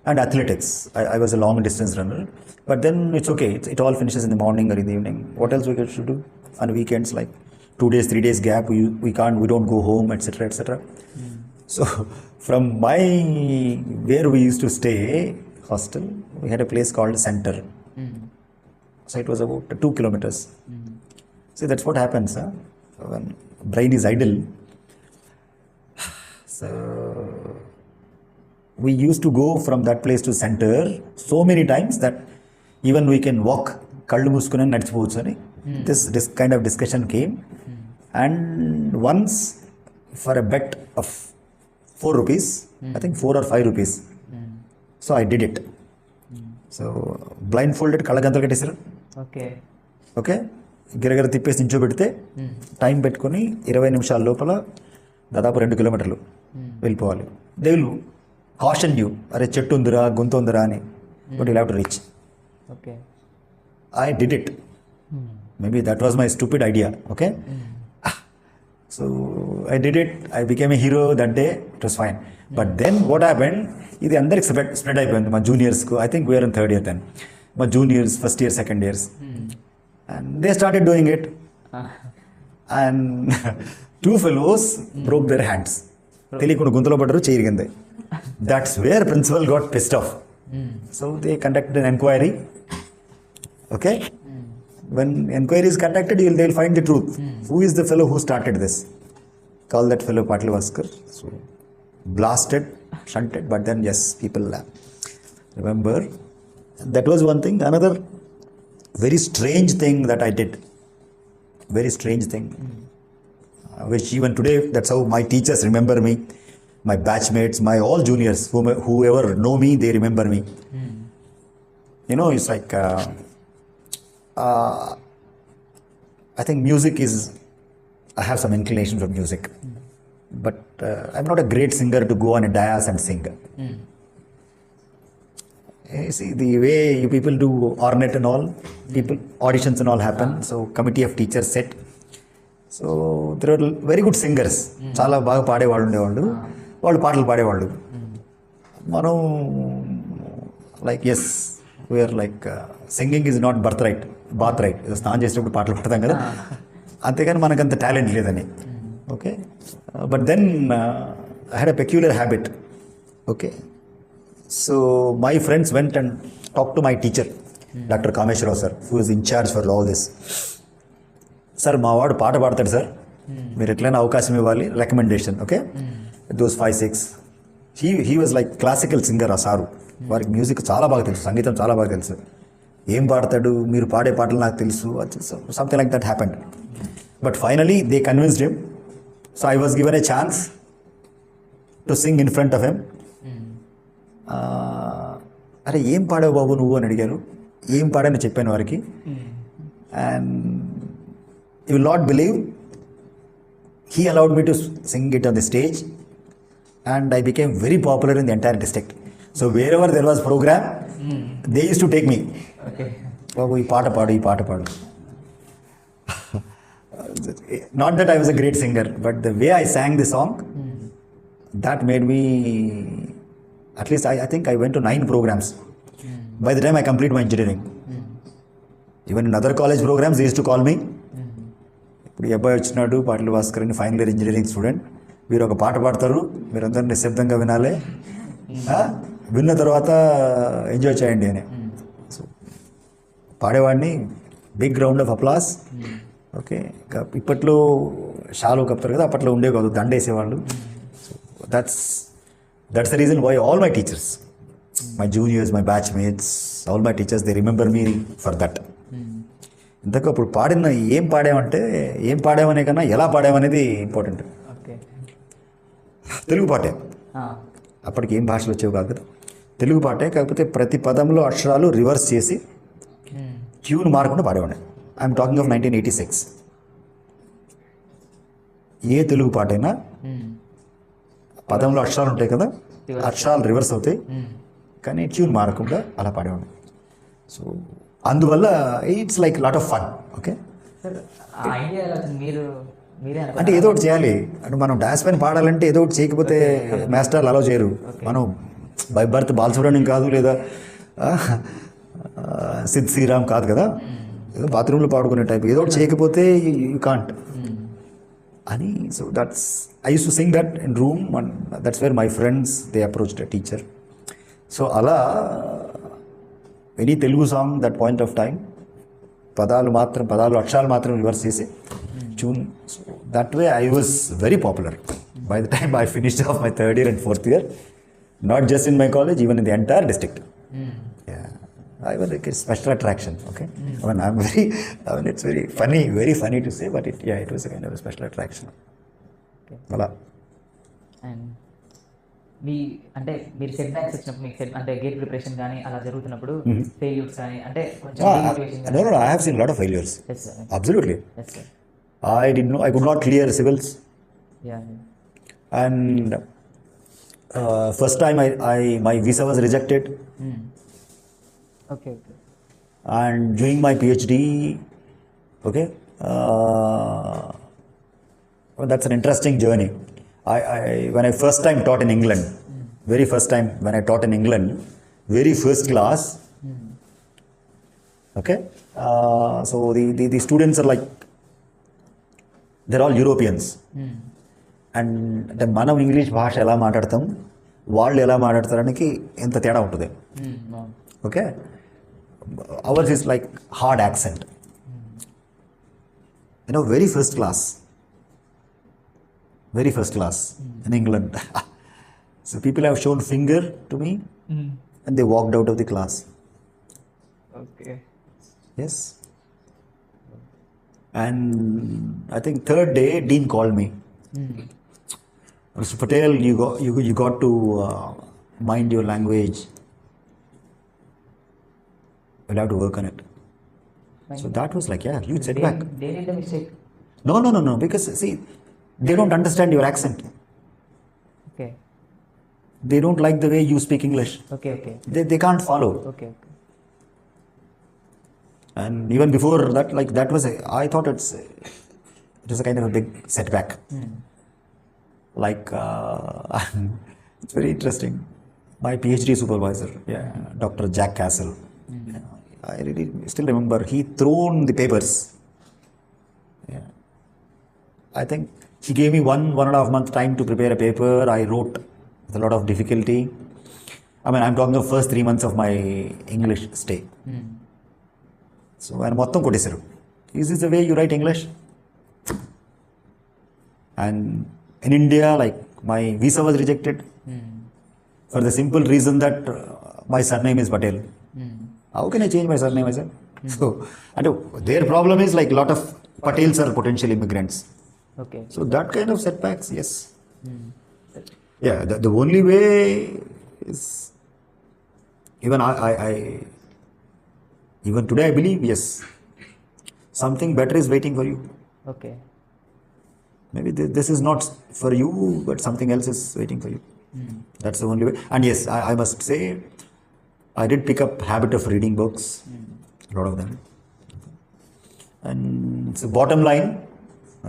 And athletics. I was a long distance runner. But then it's okay. It all finishes in the morning or in the evening. What else we get to do? On weekends, like 2 days, 3 days gap, we don't go home, etc., etc. So from where we used to stay, hostel, we had a place called Center. So it was about 2 kilometers. See, that's what happens, huh? When brain is idle. So we used to go from that place to Center so many times that even we can walk kallu muskune nadichipochu ani. This kind of discussion came. And once, for a bet of 4 rupees, I think 4 or 5 rupees, so I did it. So blindfolded కళ్ళగంతలు కట్టేశారు. Okay, గిరగిర తిప్పేసి నించోబెడితే time పెట్టుకొని 20 నిమిషాల లోపల దాదాపు 2 కిలోమీటర్లు వెళ్ళిపోవాలి. They will caution you, అరే చెట్టు ఉందిరా, గుంత ఉందిరా అని, but you have to reach. Okay, I did it. Maybe that was my stupid idea. Okay, so I did it. I became a hero that day. It was fine. But then what happened, ఇది అందరికి spread అయిపోయింది. మా జూనియర్స్కు, I think we are in 3rd year then. మా juniors, 1st year, 2nd years, and they started doing it. And 2 fellows broke their hands. తెలియకుండా గుంతలో పడ్డారు, చేయరిగింది. That's where principal got pissed off. So they conducted an inquiry. Okay, when inquiry is conducted, they'll find the truth. Who is the fellow who started this? Call that fellow Patel Bhaskar. So blasted, shunted, but then yes, people remember. That was one thing. Another very strange thing that I did. Very strange thing. Which even today, that's how my teachers remember me. My batchmates, my all juniors, whoever know me, they remember me. You know, it's like, I think music is, I have some inclination for music. But I'm not a great singer to go on a dais and sing. You see, the way you people do ornate and all, auditions and all happen. So committee of teachers set. So there are very good singers. చాలా బాగా పాడేవాళ్ళు ఉండేవాళ్ళు. వాళ్ళు పాటలు పాడేవాళ్ళు. మనం like as we are like singing is not birth right స్నానం చేసేటప్పుడు పాటలు పాడతాం కదా, అంతేగాని మనకు అంత టాలెంట్ లేదని. Okay, but then I had a peculiar habit. Okay, so my friends went and talk to my teacher doctor Kameswararao sir, who is in charge for all this. Sir మా వాడు పాట పాడతాడు సార్, మీరు ఎట్లయినా అవకాశం ఇవ్వాలి, recommendation. Okay, those 5-6 he was like classical singer. ఆ sir వారికి మ్యూజిక్ చాలా బాగా తెలుసు, సంగీతం చాలా బాగా తెలుసు. ఏం పాడతాడు, మీరు పాడే పాటలు నాకు తెలుసు, something like that happened. But finally they convinced him, so I was given a chance to sing in front of him. అరే ఏం పాడావు బాబు నువ్వు అని అడిగారు. ఏం పాడని చెప్పాను వారికి. And you will not believe, he allowed me to sing it on the stage and I became very popular in the entire district. So wherever there was program, they used to take me. Okay. Babu, ee paata paadu. Not that I was a great singer, but the way I sang the song, that made me, at least I think I went to 9 programs by the time I complete my engineering. Even in other college programs, they used to call me. ఇప్పుడు ఈ అబ్బాయి వచ్చినాడు పాటలు భాస్కర్ అని, final year engineering student, మీరు ఒక పాట పాడతారు, మీరందరూ నిశ్శబ్దంగా వినాలి, విన్న తర్వాత ఎంజాయ్ చేయండి అని. సో పాడేవాడిని, big round of applause. Okay, ఇప్పట్లో షాలు కప్తారు కదా, అప్పట్లో ఉండే కాదు, దండేసేవాళ్ళు. So that's the reason why all my teachers, my juniors, my batch mates, all my teachers, they remember me for that. ఇంతకు అప్పుడు పాడిన ఏం పాడామనే కన్నా ఎలా పాడామనేది ఇంపార్టెంట్. తెలుగు పాటే, అప్పటికి ఏం భాషలు వచ్చేవి కాదు కదా, తెలుగు పాటే. కాకపోతే ప్రతి పదంలో అక్షరాలు రివర్స్ చేసి ట్యూన్ మారకుండా పాడేవాడిని. I'm talking of 1986. ఏ తెలుగు పాటైనా పదంలో అక్షరాలు ఉంటాయి కదా, అక్షరాలు రివర్స్ అవుతాయి, కానీ ట్యూన్ మారకుండా అలా పాడేవాడిని. సో అందువల్ల it's like lot of fun. Okay, అంటే ఏదో ఒకటి చేయాలి. అంటే మనం డాన్స్ పైన పాడాలంటే ఏదో ఒకటి చేయకపోతే మాస్టర్లు అలౌ చేయరు. మనం బై బర్త్ బాలసుబ్రహ్మణ్యం కాదు, లేదా సిద్ శ్రీరామ్ కాదు కదా, ఏదో బాత్రూంలో పాడుకునే టైప్, ఏదో ఒకటి చేయకపోతే యూ కాంట్ అని. So that's I use to sing that in room, and that's where my friends they approached a teacher. So అలా any Telugu song that point of time పదాలు అక్షరాలు మాత్రం రివర్స్ చేసి tune. So that way I was very popular by the time I finished off my 3rd year and 4th year, not just in my college, even in the entire district. I was like a special attraction. Okay, it's very funny to say, but it was a kind of a special attraction. Voilà. And అంటే మీరు set backs వచ్చినప్పుడు మీకు అంటే gate preparation కానీ అలా జరుగుతున్నప్పుడు failures కానీ అంటే కొంచెం No, I have seen a lot of failures. Yes, sir. Absolutely. Yes, sir. I could not clear civils. Yeah. And first time my visa was rejected. Okay. And doing my PhD, okay, well, that's an interesting journey. When I first time taught in England, very first class, okay, so the students are like, they're all Europeans, and the మనం English భాష ఎలా మాట్లాడతాం, వాళ్ళు ఎలా మాట్లాడతారనికి ఎంత తేడా ఉంటుంది. Okay, ours is like hard accent, very first class in England. So people have shown finger to me, and they walked out of the class. Okay. Yes. And I think 3rd day dean called me. Mr. Patel, you got to mind your language. We'll have to work on it. So that was like, huge setback. They did the mistake. No, because see, they don't understand your accent. Okay. They don't like the way you speak English. Okay. They can't follow. Okay. And even before that, like that was I thought it was a kind of a big setback. Like it's very interesting. My PhD supervisor, Dr. Jack Castle, I really still remember he thrown the papers. Yeah. I think he gave me one and a half month time to prepare a paper. I wrote with a lot of difficulty. I mean, I'm talking of first 3 months of my English stay. So ఆయన మొత్తం కొట్టేశారు. Is this the way you write English? And in India, like my visa was rejected for the simple reason that my surname is Patel. How can I change my surname? I said. So, and their problem is like a lot of Patels are potential immigrants. Okay. So that kind of setbacks, yes. Yeah, the only way is even I even today I believe, yes, something better is waiting for you. Okay. Maybe this is not for you, but something else is waiting for you. That's the only way. And yes, I must say, I did pick up habit of reading books, a lot of them. And so bottom line,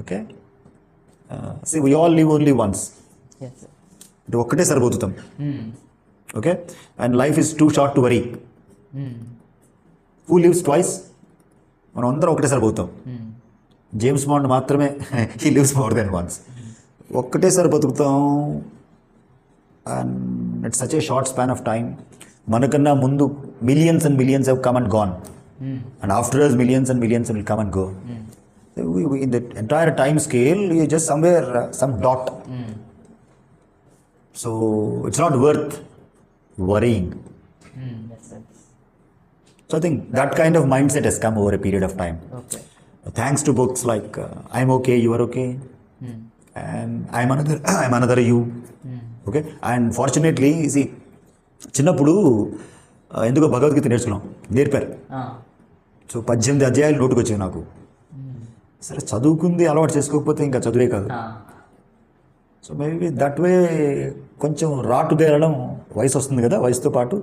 okay, see, we all live only once. Yes, sir. ఇది ఒక్కటే సరిపోతాం. Okay, and life is too short to worry. Who lives twice? మనం అందరం ఒకటే సరిపోతాం. James Bond మాత్రమే he lives more than once. ఒక్కటేసారి బతుకుతాం. And it's such a short span of time. మనకన్నా ముందు millions and millions have come and gone, and after us millions and millions will come and go. In the entire time scale you just somewhere some dot. So it's not worth worrying. Yes, sir. So I think that kind of mindset has come over a period of time. Okay. Thanks to books like I'm okay, you are okay, and I'm another you. Okay, and fortunately, see, చిన్నప్పుడు ఎందుకో భగవద్గీత నేర్పారు. So 18 అధ్యాయాలు నోటుకు వచ్చాయి నాకు. సరే, చదువుకుంది అలవాటు చేసుకోకపోతే ఇంకా చదువే కాదు. సో మేబీ దట్ వే కొంచెం రాటు తేలడం వయసు వస్తుంది కదా, వయసుతో పాటు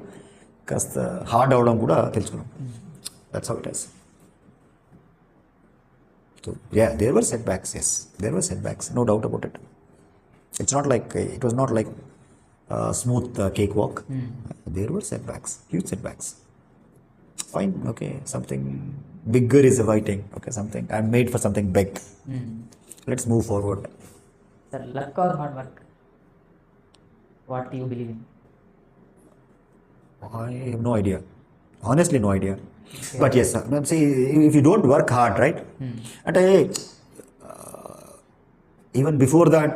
కాస్త హార్డ్ అవడం కూడా తెలుసుకున్నాం. That's how it is. So yeah, there were setbacks. Yes, there were setbacks, no doubt about it. It was not like smooth cakewalk. There were setbacks, huge setbacks. Fine, okay, something bigger is awaiting. Okay, something I'm made for something big. Let's move forward. Sir, luck or hard work? What do you believe in? I have no idea. Honestly, no idea. Okay. But yes, see, if you don't work hard, right? And even before that,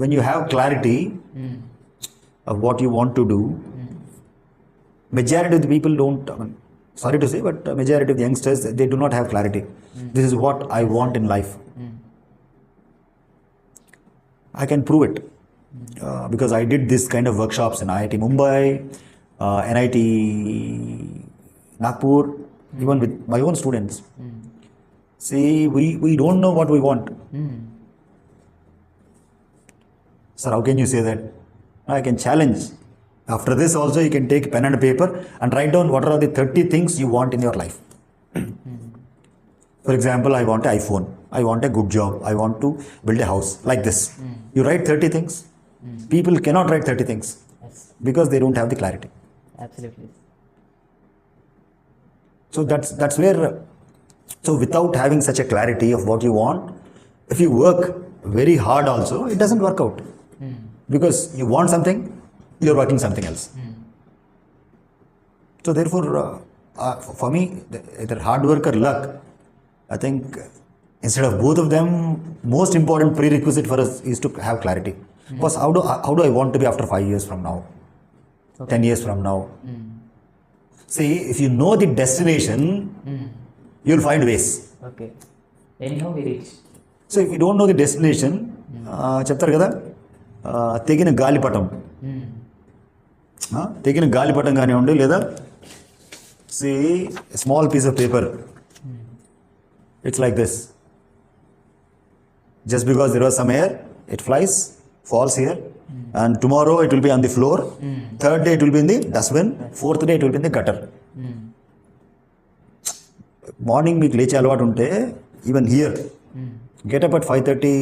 when you have clarity of what you want to do, majority of the people don't. I mean, sorry to say, but majority of the youngsters, they do not have clarity. This is what I want in life. I can prove it because I did this kind of workshops in IIT Mumbai, NIT Nagpur, even with my own students. See, we don't know what we want. Sir, how can you say that? I can challenge. After this also, you can take pen and paper and write down what are the 30 things you want in your life. For example, I want an iPhone. I want a good job. I want to build a house. Like this. You write 30 things. People cannot write 30 things. Yes. Because they don't have the clarity. Absolutely. So that's where, so without having such a clarity of what you want, if you work very hard also, it doesn't work out. Because you want something, you're working something else. So therefore, for me, either hard work or luck, I think instead of both of them, most important prerequisite for us is to have clarity. Because how do I want to be after 5 years from now, 10 years from now? See, if you know the destination, you'll find ways. Okay. Anyhow, we reach. So if you don't know the destination, చెప్తారు కదా, తెగిన గాలిపటం, తెగిన గాలిపటం కానివ్వండి, లేదా say small piece of paper, it's like this. Just because there was some air, it flies, falls here, and tomorrow it will be on the floor, third day it will be in the dustbin, fourth day it will be in the gutter. Morning మీకు లేచే అలవాటు ఉంటే, even here, get up at 5:30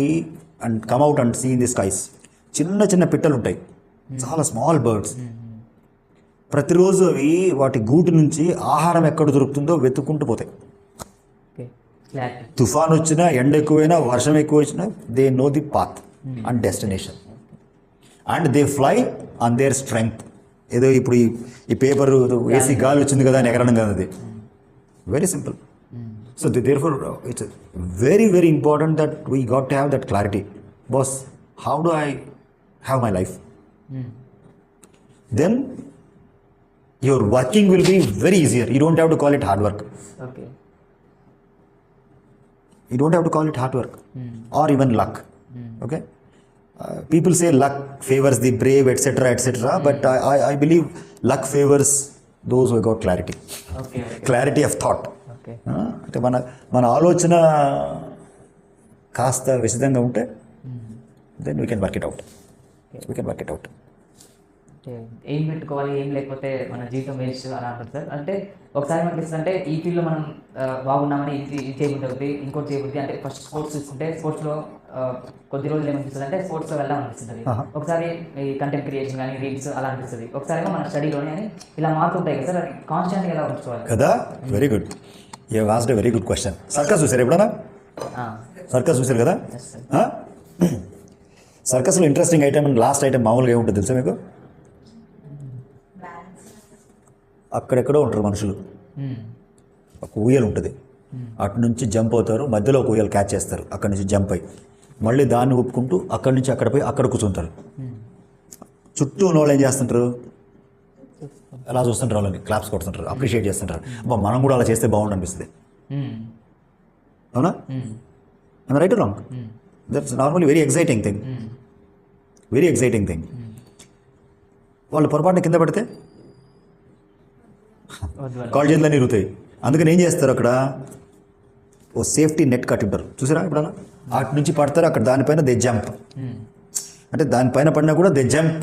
and come out and see in the skies. చిన్న చిన్న పిట్టలు ఉంటాయి, చాలా small birds. ప్రతిరోజు అవి వాటి గూటి నుంచి ఆహారం ఎక్కడ దొరుకుతుందో వెతుక్కుంటూ పోతాయి. Okay, clarity. తుఫాన్ వచ్చినా, ఎండ ఎక్కువైనా, వర్షం ఎక్కువ వచ్చినా, they know the path and destination and they fly on their strength. ఏదో ఇప్పుడు ఈ పేపర్ వేసి గాలి వచ్చింది కదా అని ఎగరడం కాదు, అది very simple. So therefore it's very very important that we got to have that clarity. Boss, how do I have my life? Then your working will be very easier. You don't have to call it hard work. Okay. You don't have to call it hard work or even luck. Okay, people say luck favors the brave, etc., etc., but I believe luck favors those who got clarity. Okay. Clarity of thought. Okay. అంటే మన ఆలోచన కాస్త విశదంగా ఉంటే then we can work it out. అంటే ఏం పెట్టుకోవాలి, ఏం లేకపోతే మన జీవితం వేస్ట్ అని అంటారు సార్. అంటే ఒకసారి మనకి అంటే ఈ ఫీల్డ్లో మనం బాగున్నామని ఇది చేయబుద్ది, ఇంకోటి చేయబుద్ది. అంటే ఫస్ట్ స్పోర్ట్స్ చూసుకుంటే స్పోర్ట్స్లో కొద్ది రోజులు ఏమనిపిస్తుంది అంటే స్పోర్ట్స్లో వెళ్దాం అనిపిస్తుంది. ఒకసారి ఈ కంటెంట్ క్రియేషన్ కానీ రీల్స్ అలా అనిపిస్తుంది. ఒకసారి మన స్టడీలోనే అని ఇలా మారుతుంటాయి కదా సార్. అది కాన్స్టెంట్గా ఎలా ఉంచుకోవాలి కదా? Very good, you have asked a very good question. Circus చూసారు ఎప్పుడన్నా? సర్కస్ చూసారు కదా? సర్కస్లో interesting item and last item మామూలుగా ఏముంటుంది తెలుసా మీకు? అక్కడెక్కడో ఉంటారు మనుషులు, ఒక ఊయలు ఉంటుంది, అటు నుంచి జంప్ అవుతారు, మధ్యలో ఒక ఊయలు క్యాచ్ చేస్తారు, అక్కడి నుంచి జంప్ అయ్యి మళ్ళీ దాన్ని ఒప్పుకుంటూ అక్కడి నుంచి అక్కడ పోయి అక్కడ కూర్చుంటారు. చుట్టూ ఉన్న వాళ్ళు ఏం చేస్తుంటారు? అలా చూస్తుంటారు, వాళ్ళని క్లాప్స్ కొడుతుంటారు, అప్రిషియేట్ చేస్తుంటారు. అబ్బా మనం కూడా అలా చేస్తే బాగుండు అనిపిస్తుంది. అవునా? Right wrong? That's normally very exciting thing. వాళ్ళు పొరపాటున కింద పడితే కాల్ చేతులన్నీ ఇరుగుతాయి. అందుకని ఏం చేస్తారు, అక్కడ ఓ సేఫ్టీ నెట్ కట్టింటారు, చూసారా ఎప్పుడన్నా? అటు నుంచి పడతారు, అక్కడ దానిపైన దే జంప్. అంటే దానిపైన పడినా కూడా దే జంప్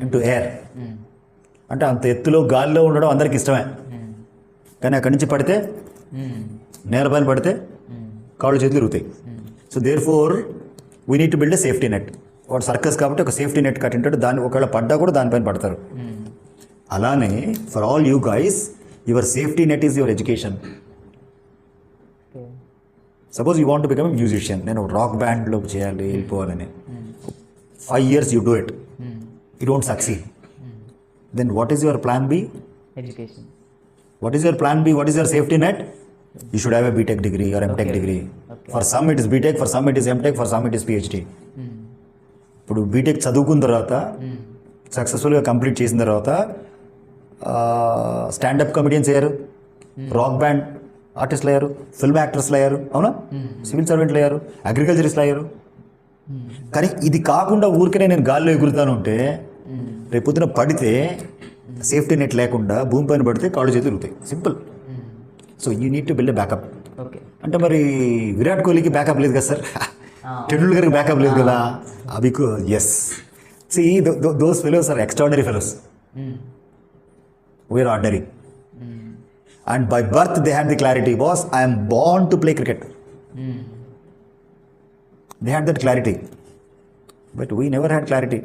ఇంటూ ఎయిర్. అంటే అంత ఎత్తులో గాలిలో ఉండడం అందరికి ఇష్టమే, కానీ అక్కడి నుంచి పడితే, నేలపైన పడితే కాళ్ళు చేతులు ఇరుగుతాయి. So therefore we need to build a safety net. వాడు సర్కస్ కాబట్టి ఒక సేఫ్టీ నెట్ కట్టింటాడు, దాన్ని ఒకవేళ పడ్డా కూడా దానిపైన పడతారు. అలానే for all you guys, your safety net is your education. Suppose you want to become a musician, నేను రాక్ బ్యాండ్లో చేయాలి, వెళ్ళిపోవాలని 5 years you do it, you don't succeed, then what is your plan B? Education. What is your plan B? What is your safety net? You should have a BTech degree or MTech degree. For some it is BTech, for some it is MTech, for some it is PhD. ఇప్పుడు BTech చదువుకున్న తర్వాత సక్సెస్ఫుల్గా complete చేసిన తర్వాత standup comedians అయ్యారు, rock band ఆర్టిస్టులు అయ్యారు, film యాక్టర్స్లు అయ్యారు, అవునా? సివిల్ సర్వెంట్లు అయ్యారు, అగ్రికల్చరిస్ట్లు అయ్యారు. కానీ ఇది కాకుండా ఊరికనే నేను గాల్లో ఎగురుతాను అంటే రేపొద్దున పడితే సేఫ్టీ నెట్ లేకుండా భూమిపైన పడితే కాళ్ళు చేతులు ఎగురుతాయి. Simple. So you need to build a backup. అంటే మరి విరాట్ కోహ్లీకి బ్యాకప్ లేదు కదా సార్, టెండూల్కర్కి బ్యాకప్ లేదు కదా. Because yes, see those fellows are extraordinary fellows, we're ordinary. And by birth they had the clarity, boss I'm born to play cricket. They had that clarity, but we never had clarity.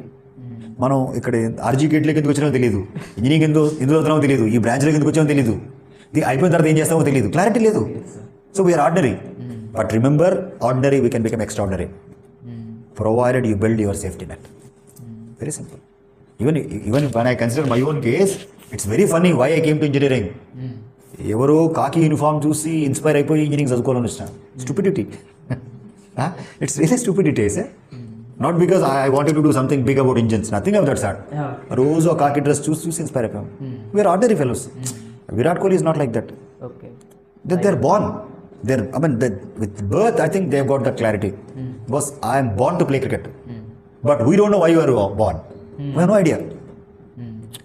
మనం ఇక్కడ ఆర్జీకేట్లోకి ఎందుకు వచ్చినామో తెలియదు, engineering ఎందుకు వస్తున్నామో తెలియదు, ఈ బ్రాంచ్లోకి ఎందుకు వచ్చామో తెలియదు, అయిపోయిన తర్వాత ఏం చేస్తామో తెలియదు, క్లారిటీ లేదు. So we're ordinary. But remember, ordinary we can become extraordinary provided you build your safety net. Very simple. Even when I consider my own case, it's very funny why I came to engineering. ఎవరో కాకి uniform చూసి inspire అయిపోయి engineering చదువుకోవాలని వచ్చిన. Stupidity. It's really stupidity, eh? Not because I wanted to do something big about engines, nothing of that sort. రోజు ఆ కాకి dress చూసి ఇంస్పైర్ అయిపోయాం. We're ordinary fellows. Virat Kohli is not like that. They're born. With birth, I think they've got that clarity. Because I am born to play cricket. But we don't know why you are born. We have no idea.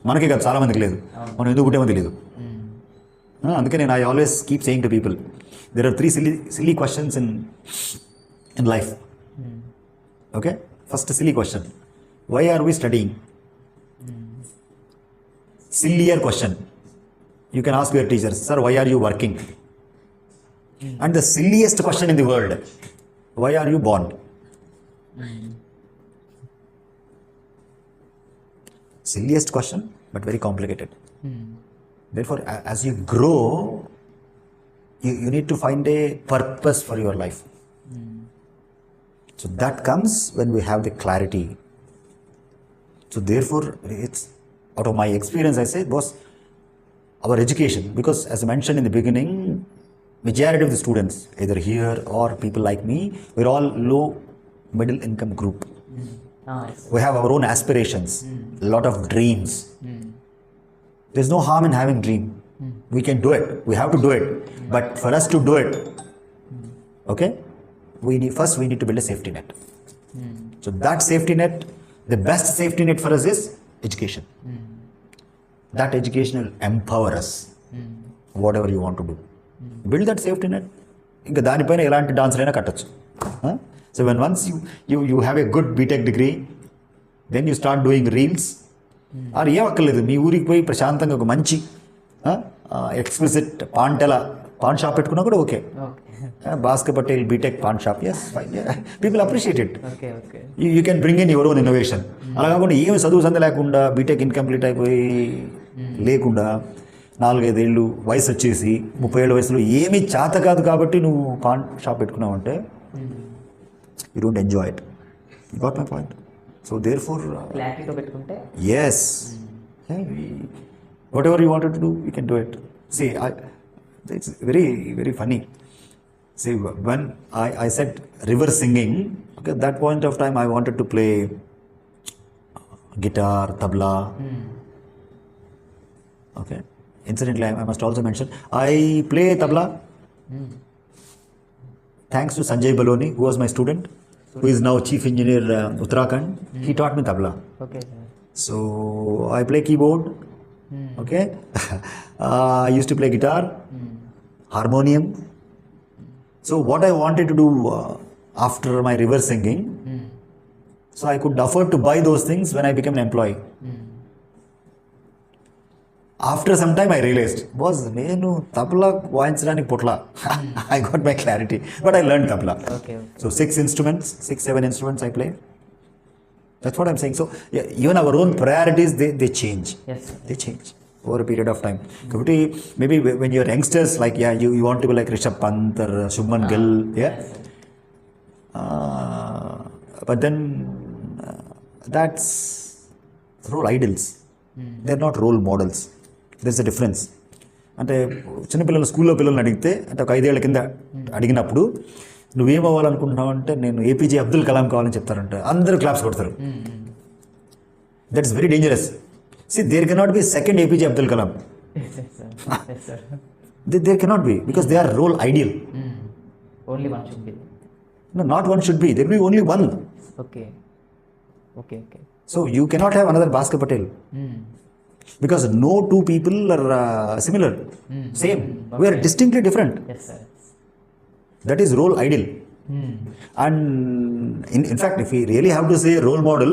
మనకి కదా చాలా మందికి లేదు, మనం ఎందుకు పుట్టామో తెలియదు. అందుకే నేను I always keep saying to people, there are 3 silly questions in life. Okay? First silly question, why are we studying? Sillier question, you can ask your teachers, sir, why are you working? And the silliest question in the world, why are you born? Silliest question, but very complicated. Therefore, as you grow, you need to find a purpose for your life. So that comes when we have the clarity. So therefore, it's out of my experience, I say, was our education. Because as I mentioned in the beginning, majority of the students, either here or people like me, we're all low middle income group. We have our own aspirations, a lot of dreams. There's no harm in having dream. We can do it. We have to do it. But for us to do it, okay, we need to build a safety net. So that safety net, the best safety net for us is education. That education will empower us, whatever you want to do. Build that safety net. ఇంకా దానిపైన ఎలాంటి dancer అయినా కట్టచ్చు. So when once you have a good BTech degree, then you start doing reels. అది ఏం అక్కర్లేదు, మీ ఊరికి పోయి ప్రశాంతంగా ఒక మంచి ఎక్స్ప్లిసిట్ పాన్ షాప్ పెట్టుకున్నా కూడా okay. Bhaskar Patel BTech pawn shop, yes, fine. Yeah. People appreciate it. Okay. You can bring in your own innovation. అలా కాకుండా ఏమి చదువు సంద లేకుండా బీటెక్ ఇన్కంప్లీట్ అయిపోయి లేకుండా 4-5 ఏళ్ళు వయసు వచ్చేసి 30 ఏళ్ళ వయసులో ఏమీ చేత కాదు కాబట్టి నువ్వు పాన్ షాప్ పెట్టుకున్నావు అంటే you don't enjoy it. You got my point. So therefore క్లారిటీతో పెట్టుకుంటే yes, whatever you wanted to do you can do it. See, it's very, very funny. See, when I said river singing, okay, at that point of time I wanted to play guitar, tabla. Okay. Incidentally, I must also mention, I play tabla. Thanks to Sanjay Baloni, who was my student, who is now Chief Engineer Uttarakhand. He taught me tabla. Okay. So I play keyboard. Okay. I used to play guitar, harmonium. So what I wanted to do after my river singing, so I could afford to buy those things when I became an employee. After some time I realized, boss, nenu tabla vaయించడానికి Potla. I got my clarity, but I learned tabla. Okay. So 6-7 instruments I play. That's what I'm saying. So yeah, even our own priorities, they change. Yes. They change over a period of time. Kabatti maybe when you're youngsters, like you want to be like Rishabh Pant or Shubman Gill, yeah. But then that's role idols. They're not role models. There's a difference. అంటే చిన్నపిల్లలు స్కూల్లో పిల్లల్ని అడిగితే, అంటే ఒక 5 ఏళ్ల కింద అడిగినప్పుడు నువ్వేమవ్వాలనుకుంటున్నావు అంటే నేను ఏపీజే అబ్దుల్ కలాం కావాలని చెప్తారంట. అందరూ క్లాప్స్ కొడతారు. That is very dangerous. See, there cannot be a second APJ Abdul Kalam. Yes, sir. There cannot be, because they are role ideal. Only one should be. No, not one should be. There will be only one. Okay. So you cannot have another Bhaskar Patel. Because no two people are similar. Same. Okay. We are distinctly different. Yes, sir. That is role ideal. And in fact, if we really have to say role model,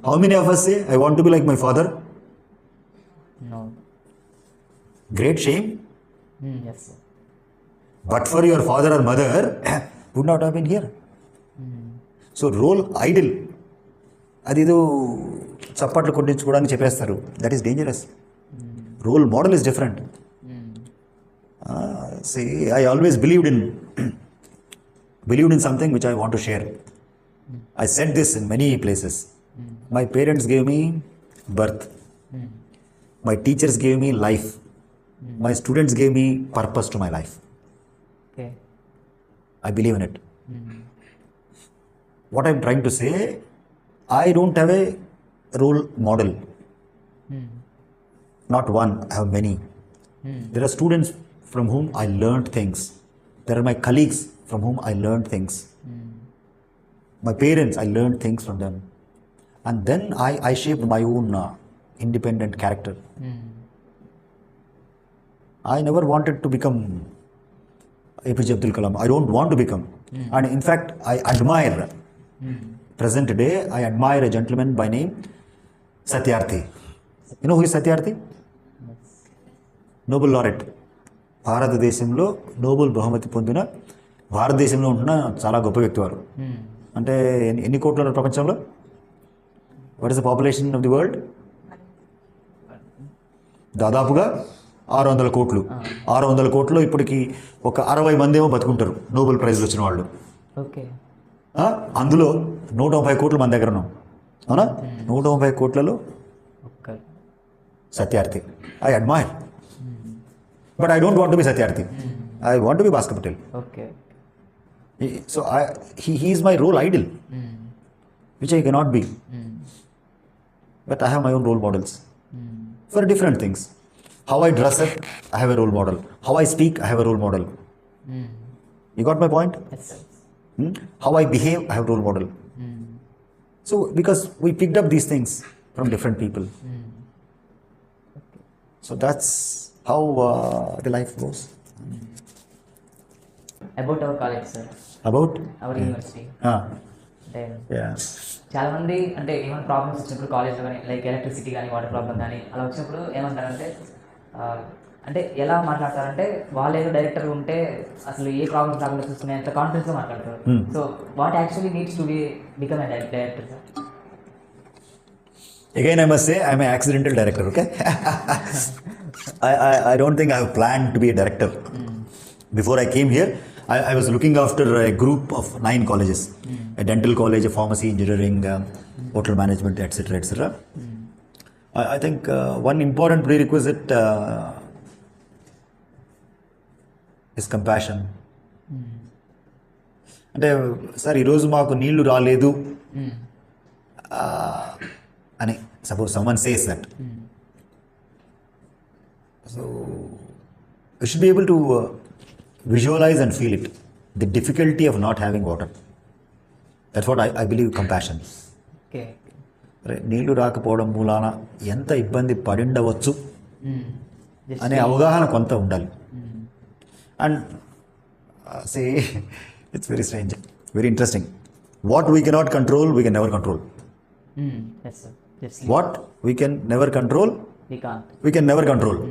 how many of us say, I want to be like my father? No. Great shame. Yes, sir. But for your father or mother, would not have been here. So role idol, అదేదో చప్పట్లు కొట్టించుకోవడానికి చెప్పేస్తారు. That is dangerous. Role model is different. See, I always believed in something which I want to share. I said this in many places. My parents gave me birth. My teachers gave me life. My students gave me purpose to my life. Okay. I believe in it. What I'm trying to say, I don't have a role model. Not one, I have many. There are students from whom I learned things. There are my colleagues from whom I learned things. My parents, I learned things from them. And then I shaped my own independent character. I never wanted to become APJ Abdul Kalam. I don't want to become. And in fact, I admire, present day, I admire a gentleman by name Satyarthi. You know who is Satyarthi? Nobel laureate. భారతదేశంలో Nobel బహుమతి పొందిన, భారతదేశంలో ఉంటున్న చాలా గొప్ప వ్యక్తి వారు. అంటే ఎన్ని కోట్లు ఉన్నారు ప్రపంచంలో? What is the population of the world? దాదాపుగా 600 కోట్లు. 600 కోట్లు ఇప్పటికి ఒక 60 మంది ఏమో బతుకుంటారు నోబెల్ ప్రైజ్లు వచ్చిన వాళ్ళు. ఓకే. అందులో 130 కోట్లు మన దగ్గర ఉన్నాం. అవునా? 130 కోట్లలో Satyarthi. I admire, but I don't want to be Satyarthi. I want to be Bhaskar Patel. Okay. So he is my role idol, which I cannot be. But I have my own role models for different things. How I dress up, I have a role model. How I speak, I have a role model. You got my point? Yes, sir. How I behave, I have a role model. So because we picked up these things from different people. So that's how the life goes. About our college, sir. About? Our university. అంటే Yeah. చాలా మంది అంటే ఏమైనా problems వచ్చినప్పుడు కాలేజ్లో కానీ like electricity కానీ water problem కానీ అలా వచ్చినప్పుడు ఏమంటారంటే అంటే ఎలా మాట్లాడతారంటే వాళ్ళు ఏదో డైరెక్టర్ ఉంటే అసలు ఏ ప్రాబ్లమ్స్ రాకుండా చూసుకునే అంత కాన్ఫిడెన్స్గా మాట్లాడతారు. So what actually needs to become a director, sir? Again, I must say, I'm an accidental director, okay? I don't think I have planned to be a director. Before I came here, I was looking after a group of 9 colleges. A dental college, a pharmacy, engineering, hotel management, etc., etc. I think one important prerequisite is compassion. అంటే sir ఈరోజు మాకు నీళ్లు రాలేదు అని suppose someone says that, so you should be able to visualize and feel it, the difficulty of not having water. That's what I believe compassion. Okay. నీళ్లు రాకపోవడం మూలాన ఎంత ఇబ్బంది పడిండవచ్చు అనే అవగాహన కొంత ఉండాలి. And say it's very strange, very interesting. What we cannot control we can never control. What we can never control we can never control.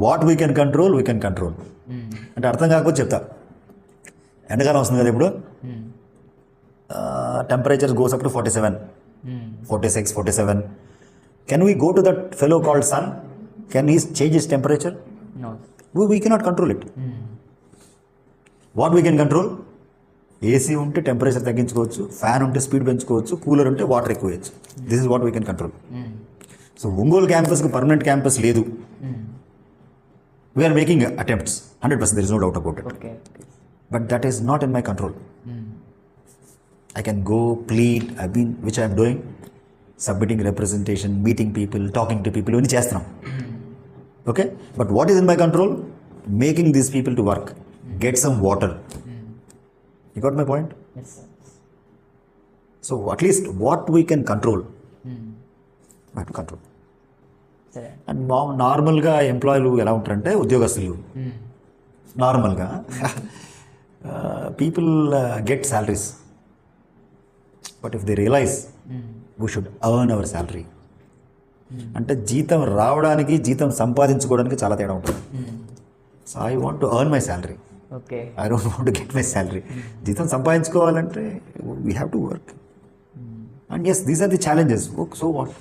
What we can control we can control. అంటే అర్థం కాకపోతే చెప్తా. ఎండకాలం వస్తుంది కదా ఇప్పుడు, temperature goes up to 47, 46, 47. Can we go to that fellow called sun? Can he change his temperature? We cannot control it. What we can control? AC ఉంటే temperature తగ్గించుకోవచ్చు, ఫ్యాన్ ఉంటే స్పీడ్ పెంచుకోవచ్చు, కూలర్ ఉంటే వాటర్ ఎక్కువ వేయచ్చు. This is what we can control. So Ongole క్యాంపస్కి permanent campus లేదు. We are making attempts, 100%, there is no doubt about it. Okay. But that is not in my control. I can go plead, which I am doing, submitting representation, meeting people, talking to people, only chestunam. Okay? But what is in my control? Making these people to work, get some water. You got my point? Yes, sir. So at least what we can control, we have to control. And నార్మల్గా ఎంప్లాయీలు ఎలా ఉంటారంటే, ఉద్యోగస్తులు నార్మల్గా people get salaries, but if they realise we should earn our salary. అంటే జీతం రావడానికి, జీతం సంపాదించుకోవడానికి చాలా తేడా ఉంటుంది. So I want to earn my salary, I don't want to get my salary. జీతం సంపాదించుకోవాలంటే we have to work. And yes, these are the challenges. So what?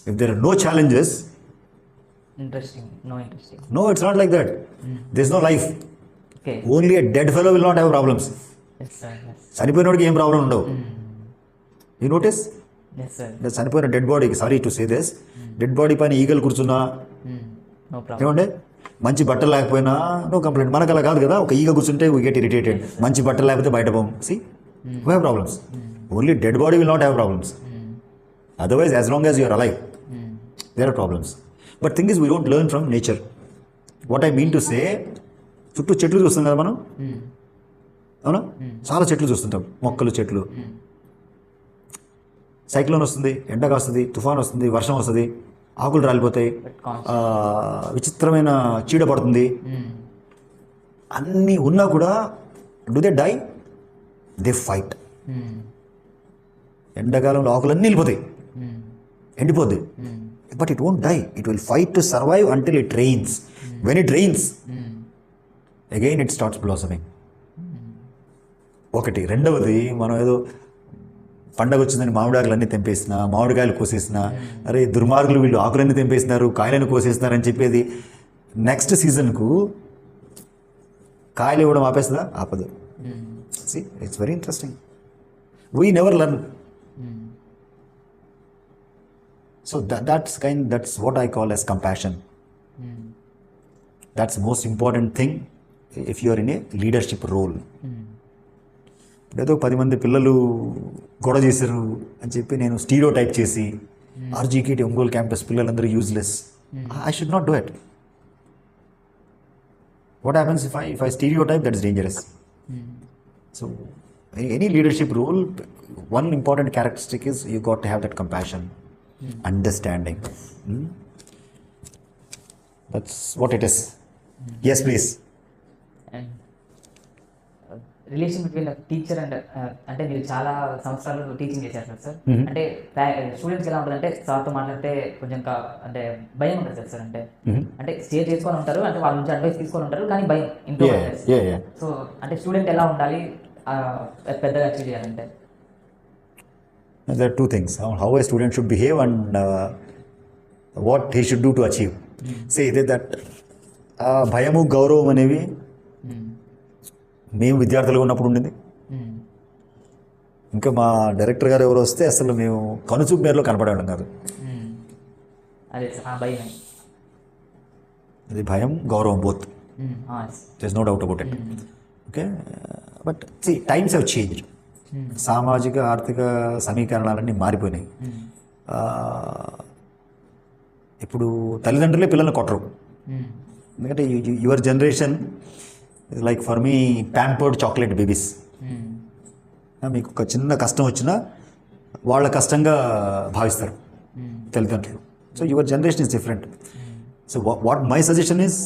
If there are no challenges, no, it's not like that. There's no life. Okay. Only a dead fellow will not have problems. Yes, sir. Yes. చనిపోయినోడికి ఏం problem ఉండవు. You notice? Yes, sir. చనిపోయిన dead బాడీకి, sorry to say this, dead body పైన ఈగలు కూర్చున్నా, ఏమంటే మంచి బట్టలు లేకపోయినా నో కంప్లైంట్. మనకు అలా కాదు కదా, ఒక ఈగ కూర్చుంటే వీ గెట్ ఇరిటేటెడ్. మంచి బట్టలు లేకపోతే బయట పోం. See, we have problems. Only dead body will not have problems. Otherwise, as long as you are alive, there are problems. But thing is, we don't learn from nature. What I mean to say, చుట్టూ చెట్లు చూస్తాం కదా మనం, అవునా? చాలా చెట్లు చూస్తుంటాం, మొక్కలు, చెట్లు. సైక్లోన్ వస్తుంది, ఎండ కాస్తుంది, తుఫాన్ వస్తుంది, వర్షం వస్తుంది, ఆకులు రాలిపోతాయి, విచిత్రమైన చీడ పడుతుంది. అన్నీ ఉన్నా కూడా do they die? They fight. ఎండాకాలంలో ఆకులన్నీ వెళ్ళిపోతాయి, ఎండిపోద్ది. But it won't die. It will fight to survive until it rains. When it rains, again it starts blossoming. ఒకటి. రెండవది, మనం ఏదో పండగ వచ్చిందని మామిడాకులన్నీ తెంపేసిన, మామిడికాయలు కోసేసిన, అరే దుర్మార్గులు వీళ్ళు ఆకులన్నీ తెంపేసినారు, కాయలను కోసేస్తున్నారు అని చెప్పేది నెక్స్ట్ సీజన్కు కాయలు ఇవ్వడం ఆపేస్తుందా? ఆపదు. It's very interesting. We never learn. So that's what I call as compassion. That's the most important thing if you are in a leadership role. ఏదో 10 మంది పిల్లలు గొడవ చేశారు అని చెప్పి నేను స్టీరియో టైప్ చేసి ఆర్జీకేటీ ఒంగోలు క్యాంపస్ పిల్లలందరూ useless, I should not do it. What happens if I stereotype? That is dangerous. So any leadership role, one important characteristic is you got to have that compassion, understanding. That's what it is. Yes, please. And relation between teacher and అంటే మీరు చాలా సంవత్సరాలు teaching చేశారు sir. అంటే students ఎలా ఉంటుంది అంటే సార్తో మాట్లాడితే కొంచెం అంటే భయం ఉంటుంది సార్. అంటే స్టే చేసుకొని ఉంటారు, అంటే వాళ్ళ నుంచి అడ్వైస్ తీసుకొని ఉంటారు, కానీ భయం ఇంట్లో. సో అంటే స్టూడెంట్ ఎలా ఉండాలి పెద్దగా అచీవ్ చేయాలంటే? There are two things: how a student should behave and what he should do to achieve. Say that భయము గౌరవం అనేవి మేము విద్యార్థులుగా ఉన్నప్పుడు ఉండింది. ఇంకా మా డైరెక్టర్ గారు ఎవరు వస్తే అసలు మేము కనుచూపు మేరలో కనపడేవాళ్ళం కాదు. అది భయం గౌరవం both. there's no doubt about it. Okay, but see, times have changed. సామాజిక ఆర్థిక సమీకరణాలన్నీ మారిపోయినాయి. ఇప్పుడు తల్లిదండ్రులే పిల్లల్ని కొట్టరు. ఎందుకంటే your generation like for me pampered chocolate babies. మీకు ఒక చిన్న కష్టం వచ్చినా వాళ్ళ కష్టంగా భావిస్తారు తల్లిదండ్రులు. So your generation is different. So what my suggestion is,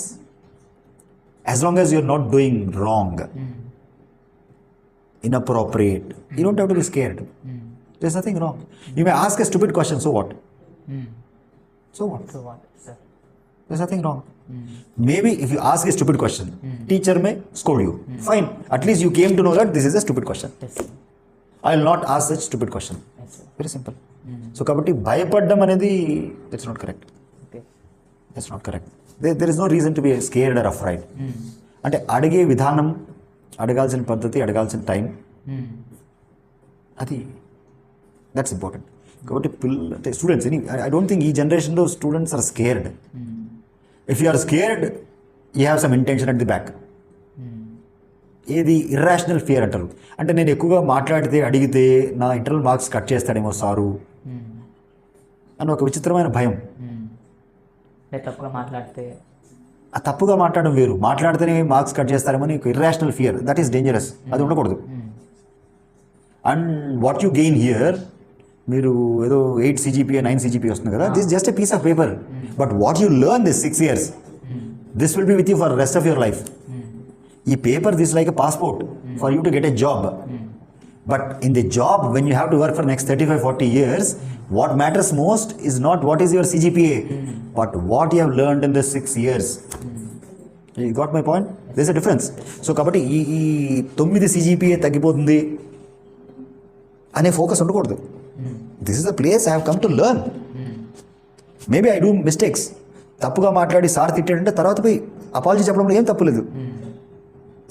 as long as you're not doing wrong, inappropriate, you don't have to be scared. There's nothing wrong. You may ask a stupid question, so what? So what, sir? There's nothing wrong. Maybe if you ask a stupid question, teacher may scold you. Fine, at least you came to know that this is a stupid question. I will not ask such stupid question. Very simple. So kabatti bayapaddam anedi, that's not correct. That's not correct. There is no reason to be scared or afraid. Ante adige vidhanam, అడగాల్సిన పద్ధతి, అడగాల్సిన time, అది that's important. కాబట్టి అంటే students, I don't think ఈ జనరేషన్లో students are scared. If you are scared, you have some intention at the back. ఏది irrational fear అంటారు. అంటే నేను ఎక్కువగా మాట్లాడితే, అడిగితే నా ఇంటర్నల్ మార్క్స్ కట్ చేస్తాడేమో సారు అని ఒక విచిత్రమైన భయం. తప్పుగా మాట్లాడితే, ఆ తప్పుగా మాట్లాడడం వేరు, మాట్లాడితేనే మార్క్స్ కట్ చేస్తారేమని irrational fear, that is dangerous. అది ఉండకూడదు. And what you gain here, మీరు ఏదో 8 CGPA 9 CGPA వస్తుంది కదా, this just a piece of paper. But what you learn this 6 years, this will be with you for rest of your life. ఈ paper this like a passport for you to get a job. But in the job, when you have to work for next 35-40 years, what matters most is not what is your CGPA, but what you have learned in the 6 years. You got my point? There's a difference. So కాబట్టి ఈ 9 CGPA తగ్గిపోతుంది అనే focus ఉండకూడదు. This is the place I have come to learn. Maybe I do mistakes. తప్పుగా మాట్లాడి sir తిట్టాడంటే తర్వాత పోయి apology చెప్పడంలో ఏం తప్పులేదు.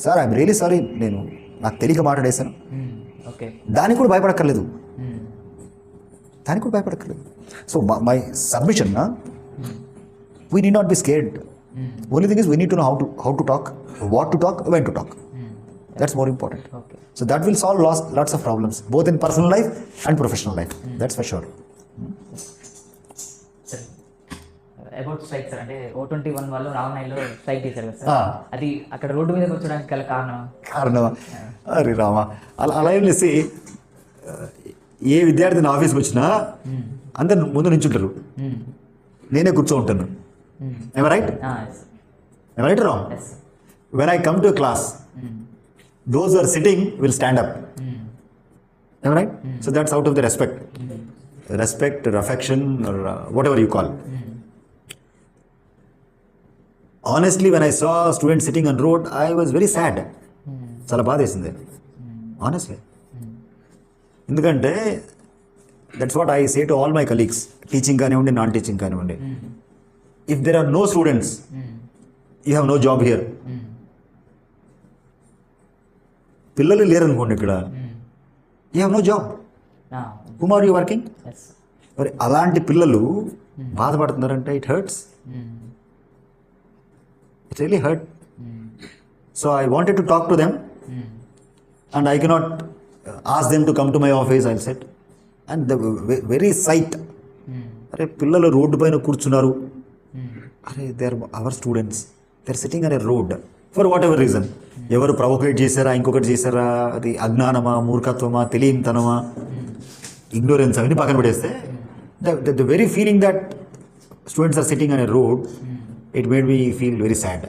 సార్ ఐఎమ్ రియలీ సారీ, నేను నాకు తెలియక మాట్లాడేశాను, దానికి కూడా భయపడక్కర్లేదు. So my submission, we need not be scared. Only thing is we need to know how to talk, what to talk, when to talk. That's more important. So that will solve lots of problems, both in personal life and professional life. That's for sure. About strike sir, అంటే O21 వాళ్ళు రామనాయుడులో strike చేశారు కదా sir, అది అక్కడ road మీద కూర్చోడానికి గల కారణమా? అరే రామా, అలా ఏం లేసి, ఏ విద్యార్థి నా ఆఫీస్కి వచ్చినా అందరు ముందు నించుంటారు, నేనే కూర్చో ఉంటాను. Am I right? Am I right or wrong? When I come to a class, those who are sitting will stand up. Am I right? So that's out of the respect, or affection, or whatever you call. Honestly, when I saw students sitting on road, I was very sad. చాలా బాధ వేసింది, honestly. ఎందుకంటే that's what I say to all my colleagues, teaching కానివ్వండి, non teaching కానివ్వండి. If there are no students, you have no job here. పిల్లలు లేరనుకోండి ఇక్కడ, you have no job. Whom are you working? మరి అలాంటి పిల్లలు బాధపడుతున్నారంటే it hurts. It really hurt. So I wanted to talk to them and I cannot ask them to come to my office, I'll said. And the very sight, అరే పిల్లలు road పైన కూర్చున్నారు, అరే they are our students, they are sitting on a road for whatever reason. ఎవరు provoke చేశారా, ఇంకొకటి చేశారా, అది అజ్ఞానమా, మూర్ఖత్వమా, తెలియనితనమా, ఇగ్నోరెన్స్, అవన్నీ పక్కన పెడేస్తే the very feeling that students are sitting on a road, it made me feel very sad.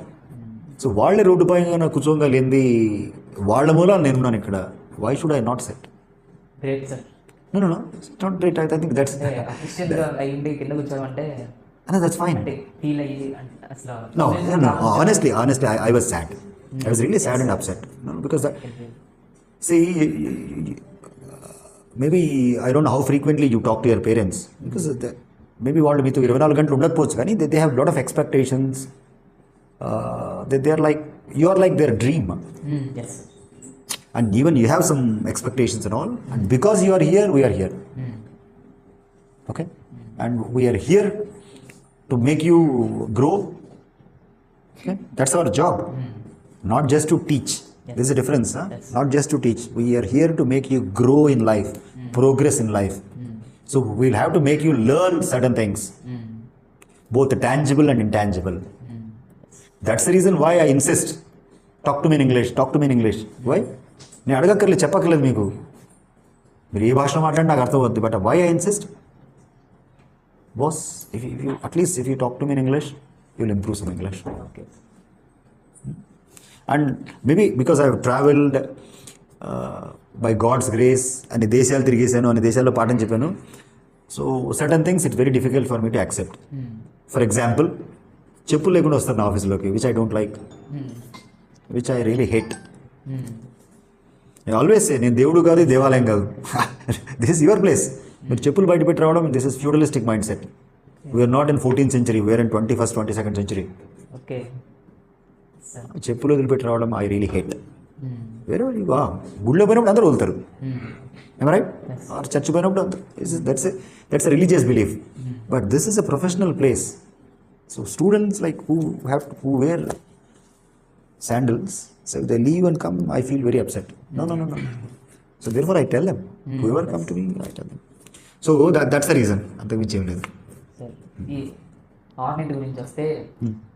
So వాళ్ళే road పైన కూర్చోగలేంది, వాళ్ళ మూలాన నేనున్నాను ఇక్కడ. Why should I not set? Great sir. No, no, it's not great. I think that's క్రిస్టియన్గా అయ్యింది కింద కూర్చోమంటే no, that's fine. అంటే ఫీల్ అయ్యి అసలు No, honestly, I was sad. I was really sad and upset. No, because that, see, maybe I don't know how frequently you talk to your parents, because maybe వాళ్ళు మీతో 24 గంటలు ఉండకపోవచ్చు, కానీ they have a lot of expectations. They are like, you are like their dream. yes. And even you have some expectations and all. And because you are here, we are here. Okay? And we are here to make you grow. Okay? That's our job. Not just to teach. Yes. There's a difference. Huh? Yes. Not just to teach. We are here to make you grow in life, progress in life. So we'll have to make you learn certain things, both tangible and intangible. That's the reason why I insist. Talk to me in English. Talk to me in English. Why? నేను అడగక్కర్లేదు, చెప్పక్కర్లేదు మీకు. మీరు ఏ భాషలో మాట్లాడి నాకు అర్థం అవుద్ది. But why I insist? Boss, if you at least if you talk to me in English, you will improve some English. Okay. And maybe because I have travelled by God's grace, అన్ని దేశాలు తిరిగేసాను, అన్ని దేశాల్లో పాఠం చెప్పాను. So certain things it's very difficult for me to accept. For example, చెప్పులు లేకుండా వస్తారు నా ఆఫీస్లోకి, which I don't like, which I really hate. నేను ఆల్వేస్ సే, నేను దేవుడు కాదు, దేవాలయం కాదు. This is your place. మీరు చెప్పులు బయట పెట్టి రావడం, this is feudalistic mindset. We're not in 14th century, we're in 21st, 22nd century. Okay. చెప్పులు వదిలిపెట్టి రావడం ఐ రియలీ హేట్. వేరే గుళ్ళో పోయినప్పుడు అందరూ వదులుతారు, రైట్? ఆర్ చర్చ్ పోయినప్పుడు అందరూ, that's a religious belief. But this is a professional place. So students like who wear sandals, so they leave and come, I feel very upset. No. So therefore I tell them, whoever come to me, I tell them. So that's the reason. అంతకుమించి ఏం లేదు. Sir, ఈ ఆర్నెట్ గురించి వస్తే,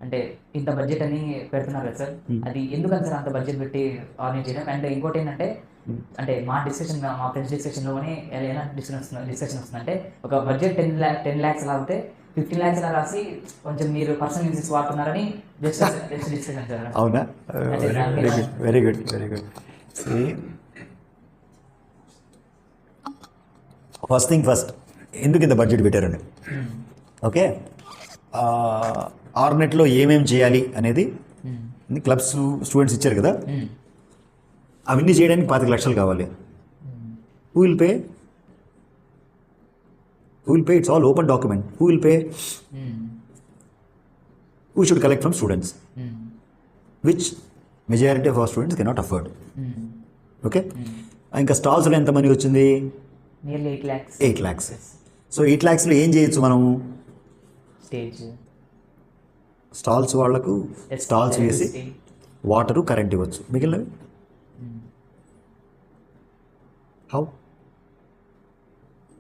అంటే ఇంత budget అని పెడుతున్నారు కదా సార్, అది ఎందుకని సార్ అంత బడ్జెట్ పెట్టి ఆర్నెట్ చేయడం? అండ్ ఇంకోటి ఏంటంటే, అంటే మా ఫ్రెండ్స్ డిస్కషన్లోనే ఎలా డిస్కషన్ వస్తుందంటే, ఒక బడ్జెట్ 10 lakhs అలా అవుతే 15 lakhs అలా రాసి కొంచెం మీరు పర్సనల్ యూజెస్ వాడుతున్నారని జస్ట్ డిస్కషన్ సార్. అవునా? Very good. First thing first, ఎందుకు ఇంత బడ్జెట్ పెట్టారండి? ఓకే, ఆర్నెట్లో ఏమేమి చేయాలి అనేది క్లబ్స్ స్టూడెంట్స్ ఇచ్చారు కదా, అవన్నీ చేయడానికి 25 లక్షలు కావాలి. Who will pay? It's all open document. Who will pay? Who should collect from students? Which majority of our students cannot afford. Okay? ఇంకా స్టాల్స్లో ఎంత మనీ వచ్చింది? Nearly 8 lakhs. 8 lakhs. సో 8 lakhsలో ఏం చేయొచ్చు మనం? స్టేజ్ స్టాల్స్ వాళ్ళకు స్టాల్స్ వేసి water, current ఇవ్వచ్చు. మిగిలినవి how?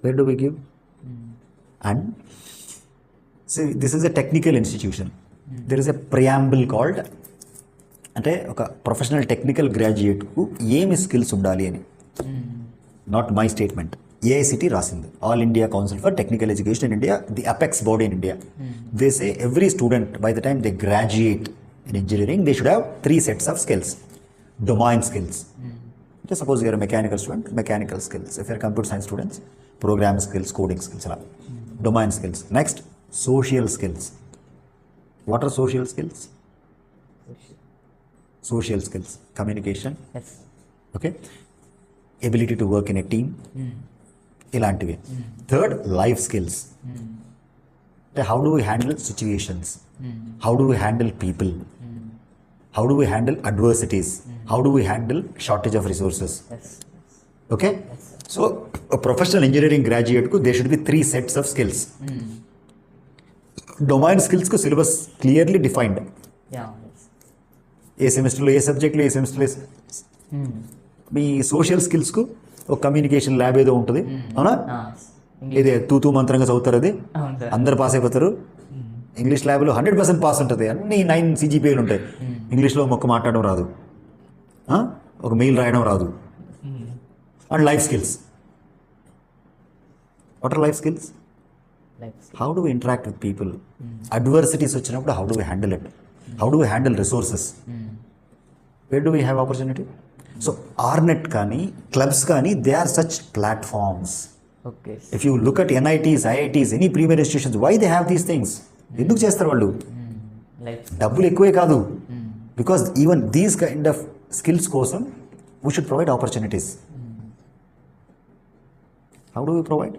Where do we give? And see, this is a technical institution. There is a preamble called, అంటే ఒక ప్రొఫెషనల్ టెక్నికల్ గ్రాడ్యుయేట్కు ఏమి స్కిల్స్ ఉండాలి అని. నాట్ మై స్టేట్మెంట్, AICT రాసింది, all India council for technical education in India, the apex body in India. They say every student by the time they graduate in engineering, they should have 3 sets of skills. Domain skills. Suppose you are a mechanical student, mechanical skills. If you are computer science students, programming skills, coding skills, domain skills. Next, social skills. What are social skills? Social skills, communication. Yes. Okay. Ability to work in a team, ఇలాంటివి. Third, life skills. అంటే how do we handle situations, how do we handle people, how do we handle adversities, how do we handle shortage of resources. Okay, so professional engineering గ్రాడ్యుయేట్కు they should be 3 sets of skills. Domain స్కిల్స్కు syllabus clearly defined. ఏ సెమిస్టర్లో ఏ సబ్జెక్ట్లో ఏ సెమిస్టర్లో మీ social స్కిల్స్కు ఒక communication lab ఏదో ఉంటుంది, అవునా? ఇదే తూతూ మంత్రంగా చదువుతారు, అది అందరు పాస్ అయిపోతారు. ఇంగ్లీష్ ల్యాబ్లో 100% పాస్ ఉంటుంది, అన్ని 9 CGPAలు ఉంటాయి. ఇంగ్లీష్లో మొక్క మాట్లాడడం రాదు, ఒక మెయిల్ రాయడం రాదు. And life skills. What are life skills? How do we interact with people, adversities వచ్చినప్పుడు how do we handle it, how do we handle resources, where do we have opportunity. So ఆర్నెట్ కానీ clubs కానీ they are such platforms. If you look at NITs, IITs, any premier institutions, why they have these things? ఎందుకు చేస్తారు వాళ్ళు? డబ్బులు ఎక్కువే కాదు, because even these kind of skills కోసం we should provide opportunities. How do we provide?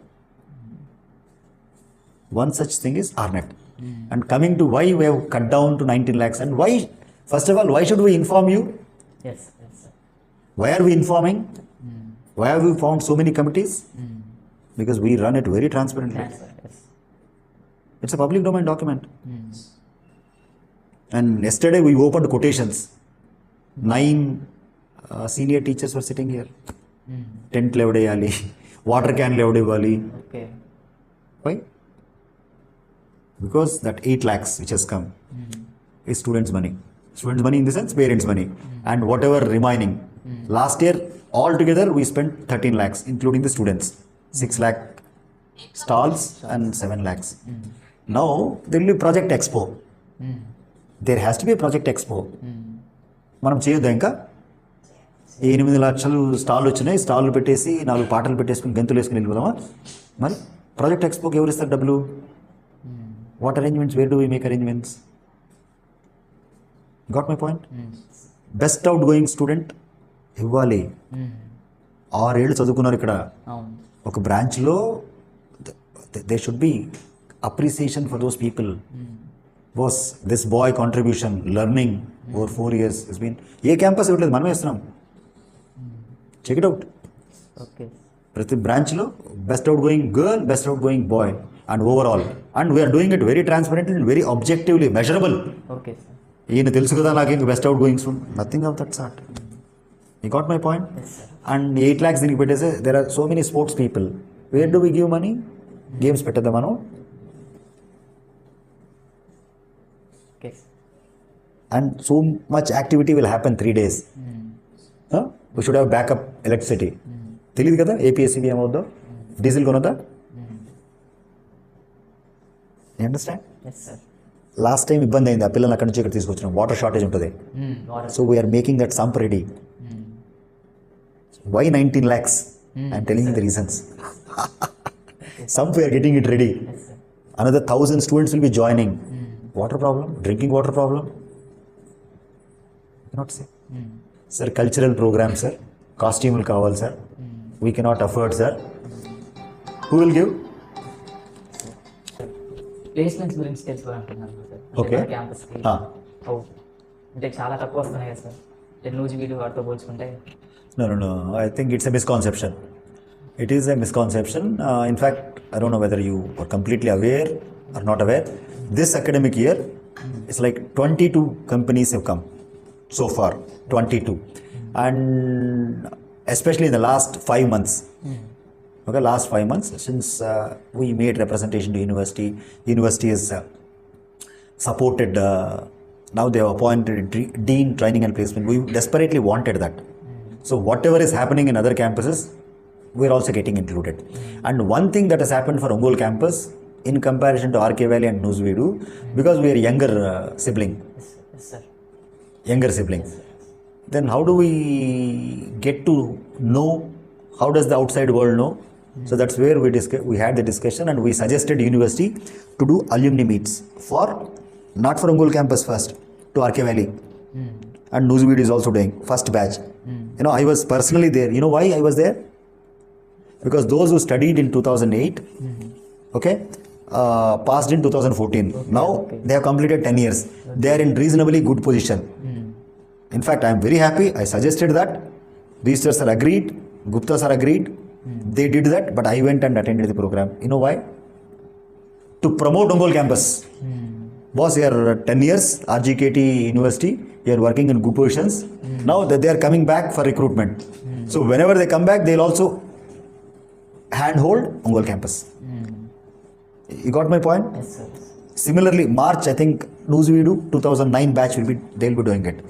One such thing is ARNET. And coming to why we have cut down to 19 lakhs, and why, first of all, why should we inform you? Yes, sir. Why are we informing? Why have we found so many committees? Because we run it very transparently. Yes. It's a public domain document. And yesterday we opened quotations. 9 senior teachers were sitting here. Tent level eyali, water can level ivali. Okay. Why? Because that 8 lakhs which has come is students' money. Students' money in the sense parents' money. And whatever remaining. Last year, altogether, we spent 13 lakhs, including the students. 6 lakh stalls and 7 lakhs. Now, there will be Project Expo. There has to be a Project Expo. మనం చేయొద్దా ఇంకా? 8 లక్షలు stall వచ్చినాయి, stall పెట్టేసి 4 పాటలు పెట్టేసుకుని గంతులు వేసుకుని వెళ్ళిపోదామా? మరి ప్రాజెక్ట్ ఎక్స్పోకి ఎవరు ఇస్తారు డబ్బులు? What arrangements? Where do we make arrangements? Got my point? Best outgoing student ఇవ్వాలి. 6 ఏళ్ళు చదువుకున్నారు ఇక్కడ. ఒక బ్రాంచ్లో they should be appreciation for those people. Boss, this boy contribution learning over 4 years is been. ఏ క్యాంపస్ ఇవ్వట్లేదు, మనమే ఇస్తున్నాం. Check it out. ప్రతి బ్రాంచ్లో best outgoing girl, best outgoing boy, and overall, and we are doing it very transparently and very objectively measurable. Okay, sir. ఈయన తెలుసు కదా నాకు ఇంక best outgoings, nothing of that sort. You got my point? And 8 lakhs దీనికి పెట్టేసి there are so many sports people. Where do we give money? Games పెట్టద్దా మనం? And so much activity will happen 3 days. We should have backup electricity. తెలియదు కదా APSCB ఏమవుద్దో, diesel కొనొద్దా? You understand? Yes, sir. Last time ఇబ్బంది అయింది, ఆ పిల్లలు అక్కడి నుంచి ఇక్కడ తీసుకొచ్చినాం, వాటర్ షార్టేజ్ ఉంటుంది. So we are making that sump ready. Why 19 lakhs? I'm telling you the reasons. Sump we are getting it ready. Another 1000 students will be joining. Water problem, drinking water problem. Not say sir cultural programme sir, కాస్ట్యూములు కావాలి sir, we cannot afford sir. Who will give? Placements గురించి తెలుసుకోవాలంటున్నాను sir. Okay, క్యాంపస్కి అంటే చాలా తక్కువ వస్తున్నాయి కదా sir, loose video వాటితో పోల్చుకుంటే. No. I think it's a misconception. It is a misconception. In fact, I don't know whether you are completely aware or not aware. This academic year, it's like 22 companies have come so far. 22. And especially in the last 5 months. Okay, last 5 months since we made representation to university. University has supported. Now they have appointed dean training and placement. We desperately wanted that. So whatever is happening in other campuses, we are also getting included. And one thing that has happened for Untold campus in comparison to RK Valley and Newsweedu, because we are younger sibling. Yes, sir. Younger sibling. Then how do we get to know? How does the outside world know? So that's where we had the discussion, and we suggested university to do alumni meets for, not for Untold campus first, to RK Valley. And Newsweed is also doing first batch. You know, I was personally there. You know why I was there? Because those who studied in 2008, okay, passed in 2014. Now they have completed 10 years. They are in reasonably good position. In fact, I am very happy. I suggested that. Researchers are agreed. Guptas are agreed. They did that, but I went and attended the program. You know why? To promote Untold campus. Boss, you are 10 years, RGKT University, you are working in good positions. Now that they are coming back for recruitment. So whenever they come back, they will also handhold Untold campus. You got my point? Yes, sir. Similarly, March, I think, Newsweedu 2009 batch they'll be doing it.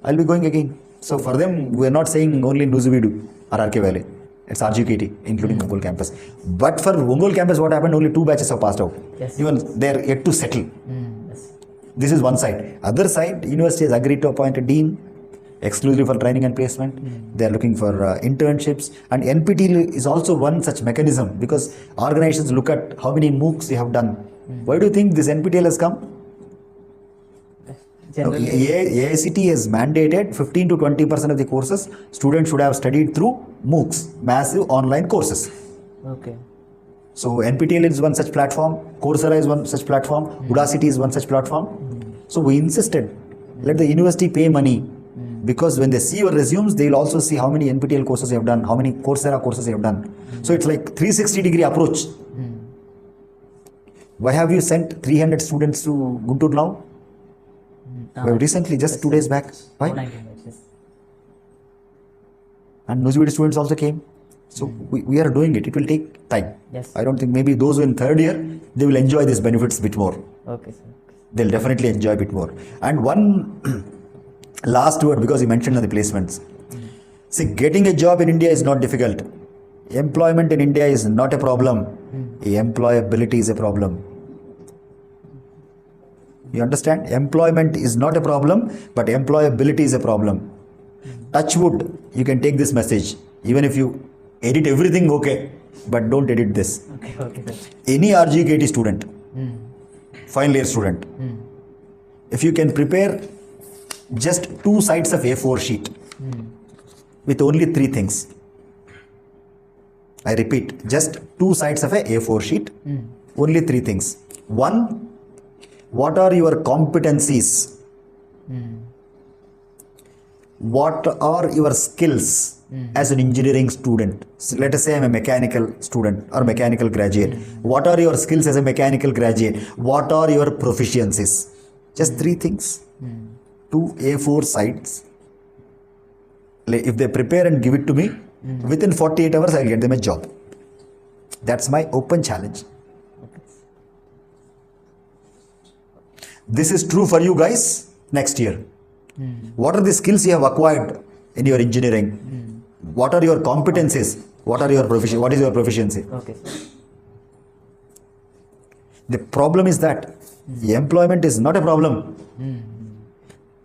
I'll be going again. So for them, we are not saying only Newsweedu or RK Valley. It's RGKT, including Untold campus. But for Untold campus, what happened? Only 2 batches have passed out. Yes. Even they're yet to settle. Yes. This is one side. Other side, university has agreed to appoint a dean exclusively for training and placement. They are looking for internships. And NPTEL is also one such mechanism, because organizations look at how many MOOCs you have done. Why do you think this NPTEL has come? Generally, AICT has mandated 15 to 20% of the courses students should have studied through MOOCs, massive online courses. okay. So NPTEL is one such platform, Coursera is one such platform, Udacity is one such platform. So we insisted, let the university pay money, because when they see your resumes, they will also see how many NPTEL courses you have done, how many Coursera courses you have done. So it's like 360-degree approach. Why have you sent 300 students to Guntur now? Well, recently, just 2 days back. Why? 19 batches. And Newsweedu students also came. So we are doing it. It will take time. Yes. I don't think maybe those who in third year, they will enjoy these benefits a bit more. Okay, sir. They'll definitely enjoy a bit more. And one last word, because you mentioned the placements. See, getting a job in India is not difficult. Employment in India is not a problem. Employability is a problem. You understand? Employment is not a problem, but employability is a problem. Touch wood, you can take this message. Even if you edit everything, okay, but don't edit this. Okay, sir. Any RGKT student, final year student, if you can prepare just 2 sides of A4 sheet with only 3 things. I repeat, just 2 sides of a A4 sheet, only 3 things. 1, what are your competencies? What are your skills as an engineering student? So let us say I'm a mechanical student or mechanical graduate. What are your skills as a mechanical graduate? What are your proficiencies? Just 3 things. 2 A4 sides. If they prepare and give it to me, within 48 hours I'll get them a job. That's my open challenge. This is true for you guys next year. What are the skills you have acquired in your engineering? What are your competencies? What is your proficiency? Okay, sir. The problem is that employment is not a problem.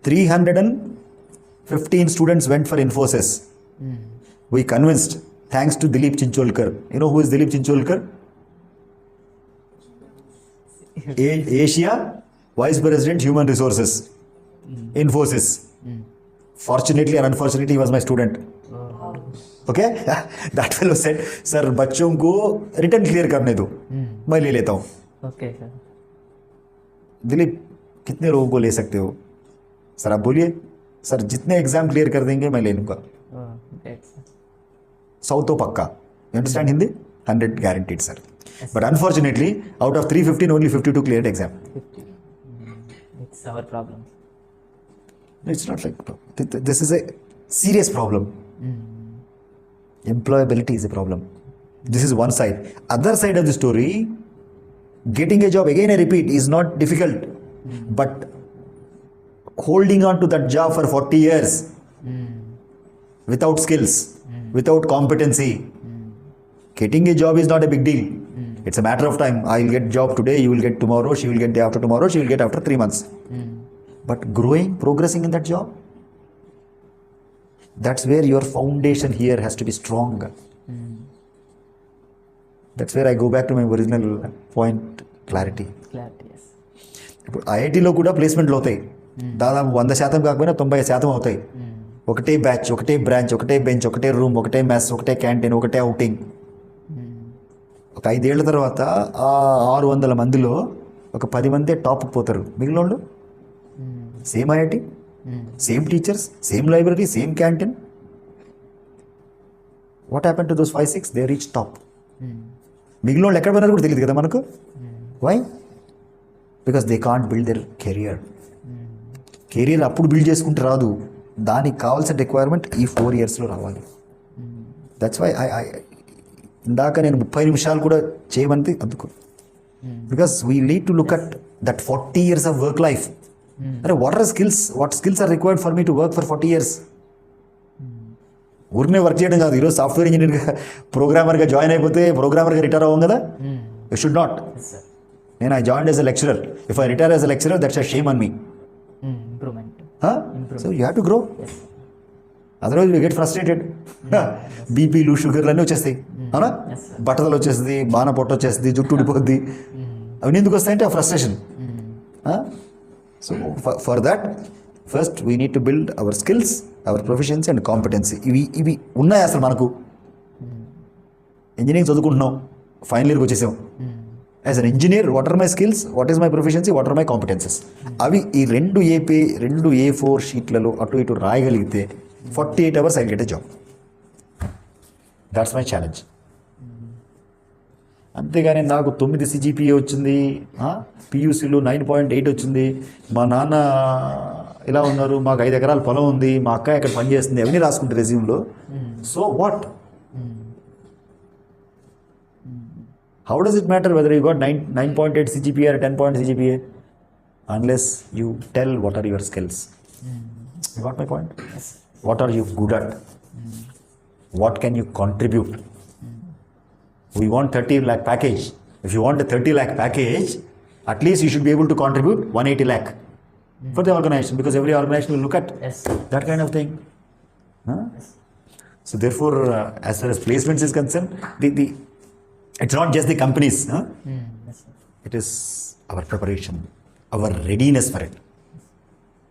315 students went for Infosys. We convinced, thanks to Dilip Chincholkar. You know who is Dilip Chincholkar? Asia Vice President Human Resources, Infosys. Fortunately or unfortunately, he was my student. Okay? That fellow said, sir, बच्चों को return clear करने दो, मैं ले लेता हूँ. Okay, sir. Dilip, कितने लोगों को ले सकते हो? सर आप बोलिए. सर जितने एग्जाम क्लियर कर देंगे मैं ले लूँगा. Great, sir. 100 तो पक्का. You understand Hindi? 100 guaranteed, sir. But unfortunately, out of 315, only 52 cleared exam. 50. It's our problem. It's not like this is a serious problem. Employability is a problem. This is one side. Other side of the story, getting a job, again I repeat, is not difficult. But holding on to that job for 40 years without skills, without competency, getting a job is not a big deal. It's a matter of time. I'll get job today, you will get tomorrow, she will get day after tomorrow, she will get after 3 months. But growing, progressing in that job, that's where your foundation here has to be strong. That's where I go back to my original point, clarity. Clarity, yes. ఇప్పుడు ఐఐటీలో కూడా ప్లేస్మెంట్లు అవుతాయి. దాదాపు 100% కాకపోయినా 90% అవుతాయి. ఒకటే batch, ఒకటే branch, ఒకటే bench, ఒకటే రూమ్, ఒకటే మెస్, ఒకటే క్యాంటీన్, ఒకటే అవుటింగ్. ఒక 5 ఏళ్ల తర్వాత ఆ 600 మందిలో ఒక 10 మందే టాప్కి పోతారు. మిగిలిన వాళ్ళు same IIT, same teachers, same library, same canteen. What happen to those 5-6? They reach top. మిగిలిన వాళ్ళు ఎక్కడ పోయినారు కూడా తెలియదు కదా మనకు. Why? Because they can't build their career. Career అప్పుడు బిల్డ్ చేసుకుంటే రాదు, దానికి కావాల్సిన రిక్వైర్మెంట్ ఈ 4 yearsలో రావాలి. దట్స్ వై ఇందాక నేను 30 నిమిషాలు కూడా చేయమంది అందుకు. Because we need to look at that 40 years of work life. అరే what skills are required for me to work for 40 years? ఊరినే వర్క్ చేయడం కాదు. ఈరోజు సాఫ్ట్వేర్ ఇంజనీర్గా ప్రోగ్రామర్గా జాయిన్ అయిపోతే ప్రోగ్రామర్గా రిటైర్ అవ్వం కదా. You should not. నేను I join as a lecturer. If I retire as a lecturer, that's a shame on me. So you have to grow. Otherwise you get frustrated. బీపీలు, షుగర్లు అన్నీ వచ్చేస్తాయి. అవునా? బట్టలు వచ్చేస్తుంది, బాణ పొట్ట వచ్చేస్తుంది, జుట్టు ఊడిపోద్ది. అవన్నీ ఎందుకు వస్తాయంటే ఆ frustration. So for that first we need to build our skills, our proficiency and competency. ఇవి ఉన్నాయి అసలు మనకు. ఇంజనీరింగ్ చదువుకుంటున్నాం, ఫైనల్ ఇయర్కి వచ్చేసాం. As an engineer, what are my skills, what is my proficiency, what are my competencies? అవి ఈ 2 A4 షీట్లలో అటు ఇటు రాయగలిగితే 48 hours I get a job. That's my challenge. అంతేగాని నాకు 9 CGPA వచ్చింది, PUCలో 9.8 వచ్చింది, మా నాన్న ఇలా ఉన్నారు, మాకు 5 ఎకరాల పొలం ఉంది, మా అక్క ఇక్కడ పని చేస్తుంది, అవన్నీ రాసుకుంటే రెజ్యూమ్లో. So what? How does it matter whether you got 9.8 CGPA or 10 point CGPA unless you tell what are your skills? You got my point? What are you good at? What can you contribute? We want 30 lakh package. If you want a 30 lakh package, at least you should be able to contribute 180 lakh for the organization, because every organization will look at that kind of thing. So therefore, as far as placements is concerned, it's not just the companies. It is our preparation, our readiness for it.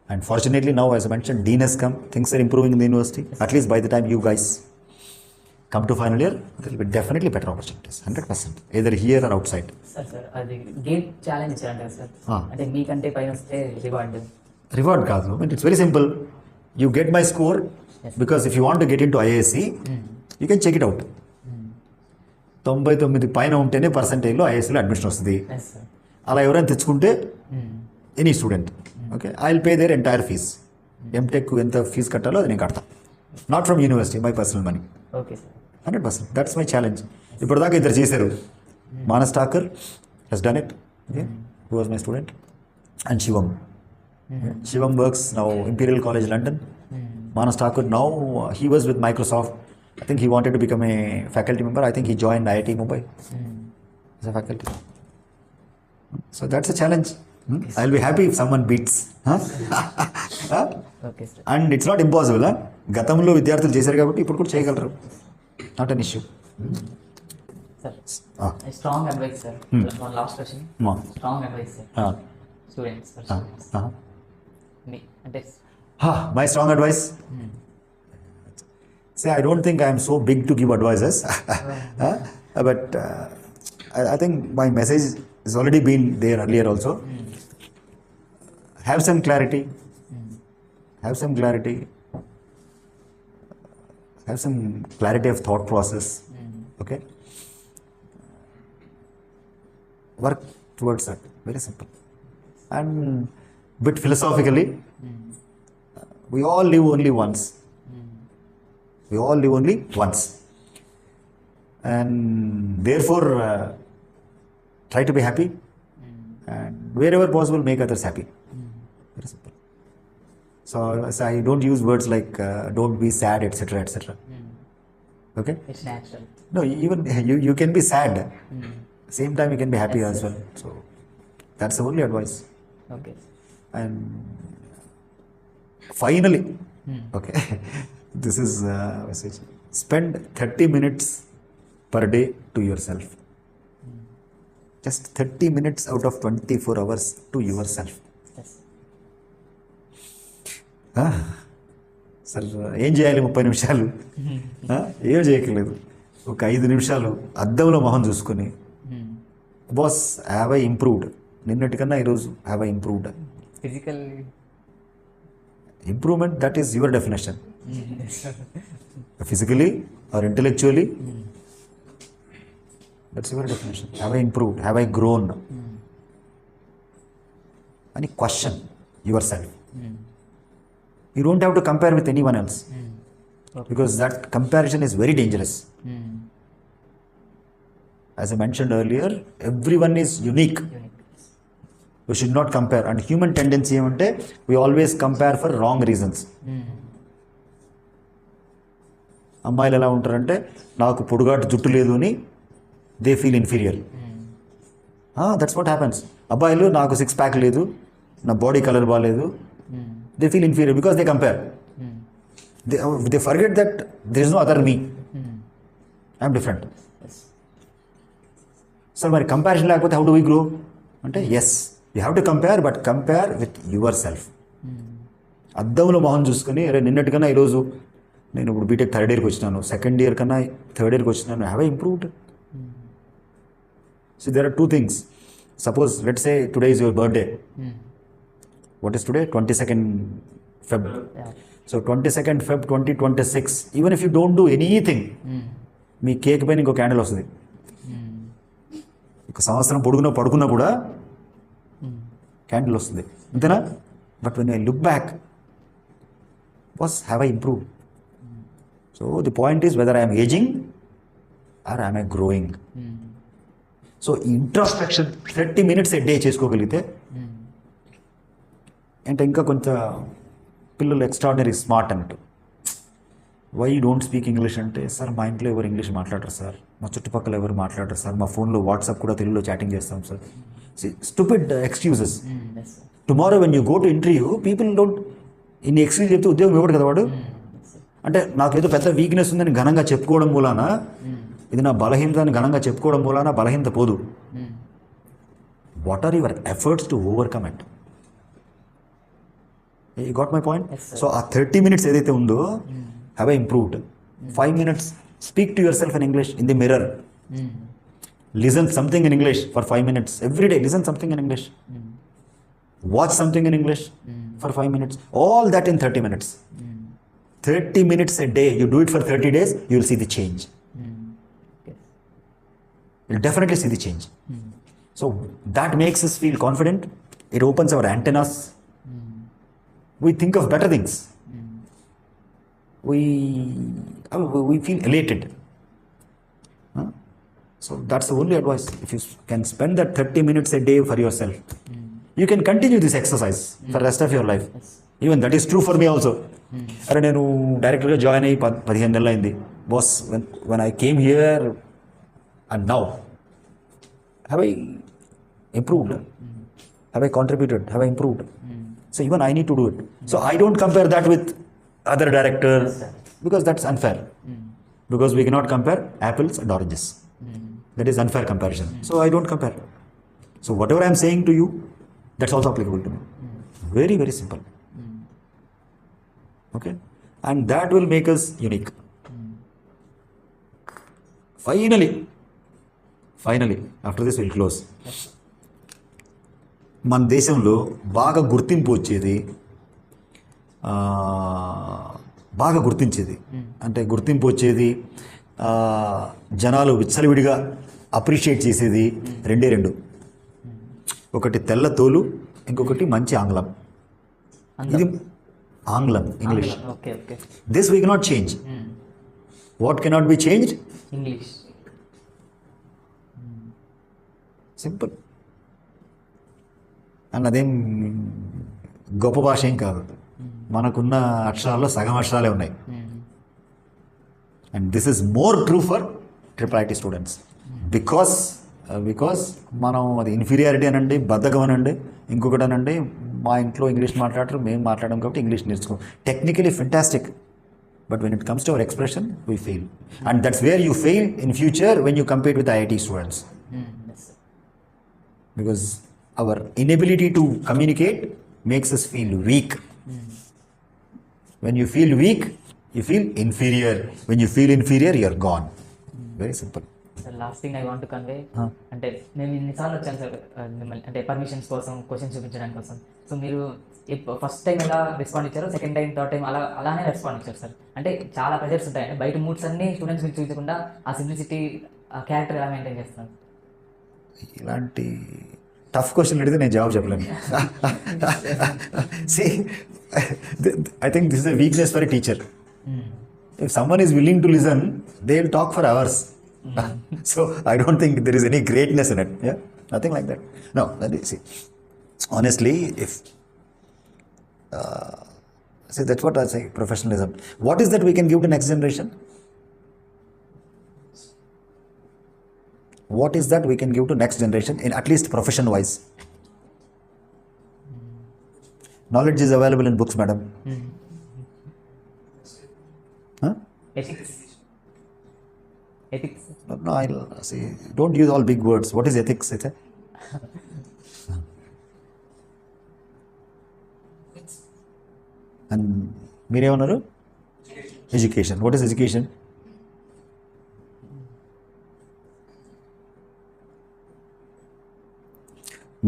And fortunately now, as I mentioned, Dean has come. Things are improving in the university. At least by the time you guys come to final year, there will be definitely better opportunities, 100%, either here or outside. Sir అది GATE challenge అంటారు sir. అంటే మీకంటే పైన వస్తే reward కాదు. It's very simple. You get my score, because if you want to get in to IISc, you can check it out. 99 పైన ఉంటేనే పర్సెంటేజ్లో IIScలో admission వస్తుంది. అలా ఎవరైనా తెచ్చుకుంటే any student, okay, I will pay their entire fees. MTech ఎంత fee కట్టాలో అది నేను కడతాను. Not from university, my personal money. Okay sir, 100%. That's my challenge. ఇప్పటిదాకా ఇద్దరు చేశారు. Manas Thakar he's done it, okay, who was my student, and Shivam. Shivam works now Imperial College London. Manas Thakur now he was with Microsoft. I think he wanted to become a faculty member. I think he joined IIT Mumbai as a faculty. So that's a challenge. I'll be happy if someone beats. Okay sir. And it's not impossible. గతంలో విద్యార్థులు చేశారు కాబట్టి ఇప్పుడు కూడా చేయగలరు. Not an issue. Sir, strong advice sir. One last question. Strong advice sir students. అంటే my strong advice. See, I don't think I am so big to give advices. But I think my message has already been there earlier also. Have some clarity. Have some clarity. Have some clarity of thought process. Okay. Work towards that. Very simple. And bit philosophically, we all live only once. We all live only once. And therefore, try to be happy. And wherever possible, make others happy. Very simple. So I don't use words like don't be sad, etc., etc. Okay? it's natural. No, even you can be sad. Same time, you can be happy as well. So that's the only advice. Okay. And finally, okay, this is message. Spend 30 minutes per day to yourself. Just 30 minutes out of 24 hours to yourself. Yes. Sir ఏం చేయాలి 30 నిమిషాలు? ఏం చేయట్లేదు. ఒక 5 నిమిషాలు అద్దంలో మొహం చూసుకొని, బాస్ హ్యావ్ ఐ ఇంప్రూవ్డ్, నిన్నటికన్నా ఈరోజు have I improved. Physical improvement, that is your definition. Physically or intellectually, that's your definition. Have I improved, have I grown అని question yourself. You don't have to compare with anyone else, because that comparison is very dangerous. As I mentioned earlier, everyone is unique. We should not compare. And human tendency ఏమంటే we always compare for wrong reasons. అమ్మాయిలు ఎలా ఉంటారంటే, నాకు పొడుగాటి జుట్టు లేదు అని they feel inferior. That's what happens. అబ్బాయిలు నాకు 6 ప్యాక్ లేదు, నా బాడీ కలర్ బాగాలేదు, they feel inferior because they compare. They forget that there is no other me. I am different. So మరి కంపారిజన్ లేకపోతే how do we grow అంటే, yes you have to compare, but compare with yourself. అద్దంలో మొహం చూసుకొని, అరే నిన్నటికన్నా ఈరోజు నేను ఇప్పుడు బీటెక్ 3rd ఇయర్కి వచ్చినాను, 2nd ఇయర్ కన్నా 3rd ఇయర్కి వచ్చినాను, have I improved? So there are 2 things. Suppose let's say today is your birthday. What is today? 22nd Feb. Yeah. So 22nd Feb 2026, even if you don't do anything, me cake పైన ఇంకో candle వస్తుంది. ఒక సంవత్సరం పొడుగునా పడుకున్నా కూడా candle వస్తుంది, అంతేనా? But when I look back, was have I improve? So the point is whether I'm ageing or I'm I growing. So introspection 30 minutes a day చేసుకోగలిగితే, అంటే ఇంకా కొంత పిల్లలు ఎక్స్ట్రాడినరీ స్మార్ట్ అన్నట్టు. వై డోంట్ స్పీక్ ఇంగ్లీష్ అంటే, sir మా ఇంట్లో ఎవరు ఇంగ్లీష్ మాట్లాడరు సార్, మా చుట్టుపక్కల ఎవరు మాట్లాడరు సార్, మా ఫోన్లో వాట్సాప్ కూడా తెలుగులో చాటింగ్ చేస్తాం sir. Stupid excuses. Tomorrow when you go to interview, people don't ఇన్ని ఎక్స్క్యూజ్ చెప్తే ఉద్యోగం ఇవ్వడు కదా వాడు. అంటే నాకు ఏదో పెద్ద వీక్నెస్ ఉందని ఘనంగా చెప్పుకోవడం మూలాన, ఇది నా బలహీనత అని ఘనంగా చెప్పుకోవడం మూలాన బలహీనత పోదు. What are your efforts to overcome it? You got my point? Yes, sir. So ఆ 30 minutes ఏదైతే ఉందో, have I improved? 5 minutes speak to yourself in English in the mirror. Listen something in English for 5 minutes every day. Listen something in English. Watch something in English for 5 minutes. All that in 30 minutes. 30 minutes a day. You do it for 30 days, you will see the change. Yes. You'll definitely see the change. So that makes us feel confident. It opens our antennas. We think of better things. We feel elated. So that's the only advice. If you can spend that 30 minutes a day for yourself, you can continue this exercise for the rest of your life. Yes. Even that is true for me also. అరే నేను డైరెక్ట్గా join అయ్యి 15 నెలలు అయింది. Boss, when I came here and now, have I improved? Have I contributed? Have I improved? So even I need to do it. So I don't compare that with other directors, because that's unfair. Because we cannot compare apples and oranges. That is unfair comparison. So I don't compare. So whatever I am saying to you, that's also applicable to me. Very, very simple. Okay? And that will make us unique. Finally, after this we'll close. మన దేశంలో బాగా గుర్తింపు వచ్చేది, బాగా గుర్తించేది, అంటే గుర్తింపు వచ్చేది, జనాలు విచ్చలవిడిగా అప్రిషియేట్ చేసేది 2. ఒకటి తెల్ల తోలు, ఇంకొకటి మంచి ఆంగ్లం. ఇది ఆంగ్లం, English. This we cannot change. What cannot be changed? English. Simple. And అదేం గొప్ప భాష ఏం కాదు. మనకున్న అక్షరాల్లో సగం అక్షరాలే ఉన్నాయి. And this is more true for IIIT students. Because మనం అది ఇన్ఫీరియారిటీ అనండి, బద్ధకం అనండి, ఇంకొకటి అనండి, మా ఇంట్లో ఇంగ్లీష్ మాట్లాడరు, మేము మాట్లాడడం కాబట్టి ఇంగ్లీష్ నేర్చుకో. Technically fantastic, but when it comes to our expression we fail. And that's where you fail in future when you compete with IIT students. Because our inability to communicate makes us feel weak. When you feel weak, you feel inferior. When you feel inferior, you're gone. Very simple. Sir last thing I want to convey, అంటే నేను ఇన్నిసార్లు వచ్చాను sir మిమ్మల్ని అంటే permissions కోసం, questions చూపించడానికి కోసం. So మీరు ఫస్ట్ టైం ఎలా రెస్పాండ్ ఇచ్చారో, సెకండ్ టైం, థర్డ్ టైం అలానే రెస్పాండ్ ఇచ్చారు సార్. అంటే చాలా ప్రెజర్స్ ఉంటాయండి బయట, మూడ్స్ అన్ని స్టూడెంట్స్ మీకు చూపించకుండా ఆ సింప్లిసిటీ, ఆ క్యారెక్టర్ ఎలా మెయింటైన్ చేస్తున్నారు? ఇలాంటి టఫ్ క్వశ్చన్ అడిగితే నేను జవాబు చెప్పలేను. See, I think this is a weakness for a teacher. If someone is willing to listen, they'll talk for hours. So I don't think there is any greatness in it. Yeah, nothing like that. No, see, honestly, if see, that's what I say, professionalism. What is that we can give to next generation? What is that we can give to next generation, in at least profession wise? Knowledge is available in books, madam. Huh? Ethics. No, I'll see. Don't use all big words. What is ethics? And మీరేమన్నారు? Education. What is education?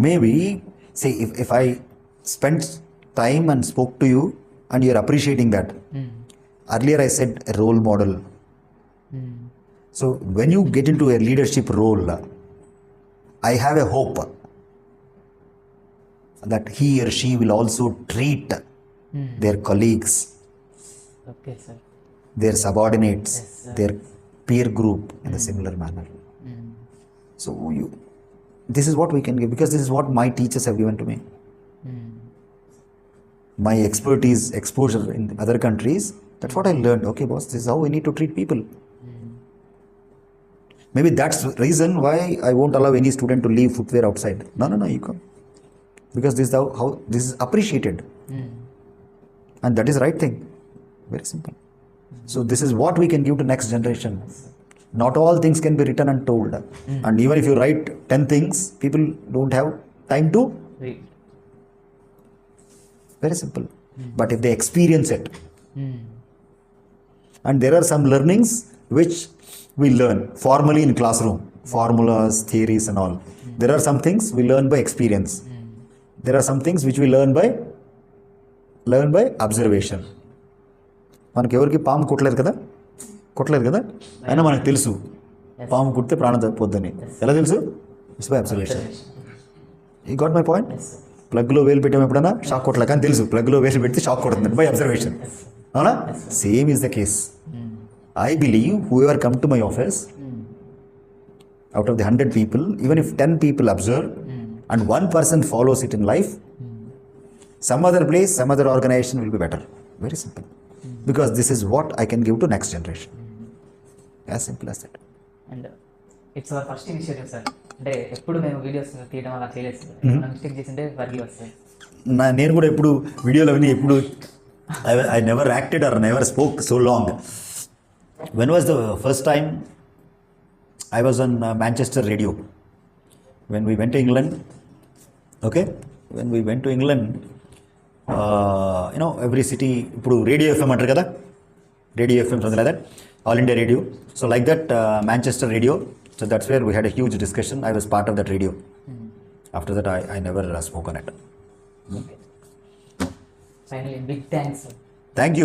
Maybe, see, if I spent time and spoke to you and you're appreciating that. Earlier I said a role model. So when you get into a leadership role, I have a hope that he or she will also treat their colleagues, Okay, sir. their subordinates, Yes, sir. their peer group in a similar manner. So this is what we can give, because this is what my teachers have given to me. My expertise, exposure in other countries, that's what I learned. Okay, boss, this is how we need to treat people. Maybe that's the reason why I won't allow any student to leave footwear outside. No, you come. Because this is how this is appreciated. And that is the right thing. Very simple. So this is what we can give to next generation. Not all things can be written and told. And even if you write 10 things, people don't have time to. Read. Very simple. But if they experience it. And there are some learnings which we learn formally in classroom. Formulas, theories and all. There are some things we learn by experience. There are some things which we learn by observation. మనకి ఎవరికి పాము కొట్టలేదు కదా అయినా మనకు తెలుసు పాము కుడితే ప్రాణం తప్పిపోద్దని. ఎలా తెలుసు? It's by observation. You got my point? ప్లగ్లో వేలు పెట్టాము ఎప్పుడైనా షాక్ కొట్టలేక అని తెలుసు, ప్లగ్లో వేలు పెడితే షాక్ కొడుతుంది బై అబ్జర్వేషన్. అవునా? Same is the case. I believe who ever come to my office, out of the 100 people, even if 10 people observe and 1 person follows it in life, some other place, some other organization will be better. Very simple. Because this is what I can give to next generation. As simple as that. And it's our first initiative sir. అంటే ఎప్పుడు మేము videos తీయడం అలా చేయలేదు sir. Mistake చేసింటే వర్గి వస్తాయి. నేను కూడా ఎప్పుడు వీడియోలు అవన్నీ ఎప్పుడు I never acted or never spoke so long. When was the first time I was on Manchester radio? When we went to England, okay? When we went to England, every city, ఇప్పుడు radio FM అంటారు కదా, radio FM something like that, all India radio. So like that Manchester radio. So that's where we had a huge discussion. I was part of that radio. After that, I never spoke on it. Finally, big thanks. Thank you.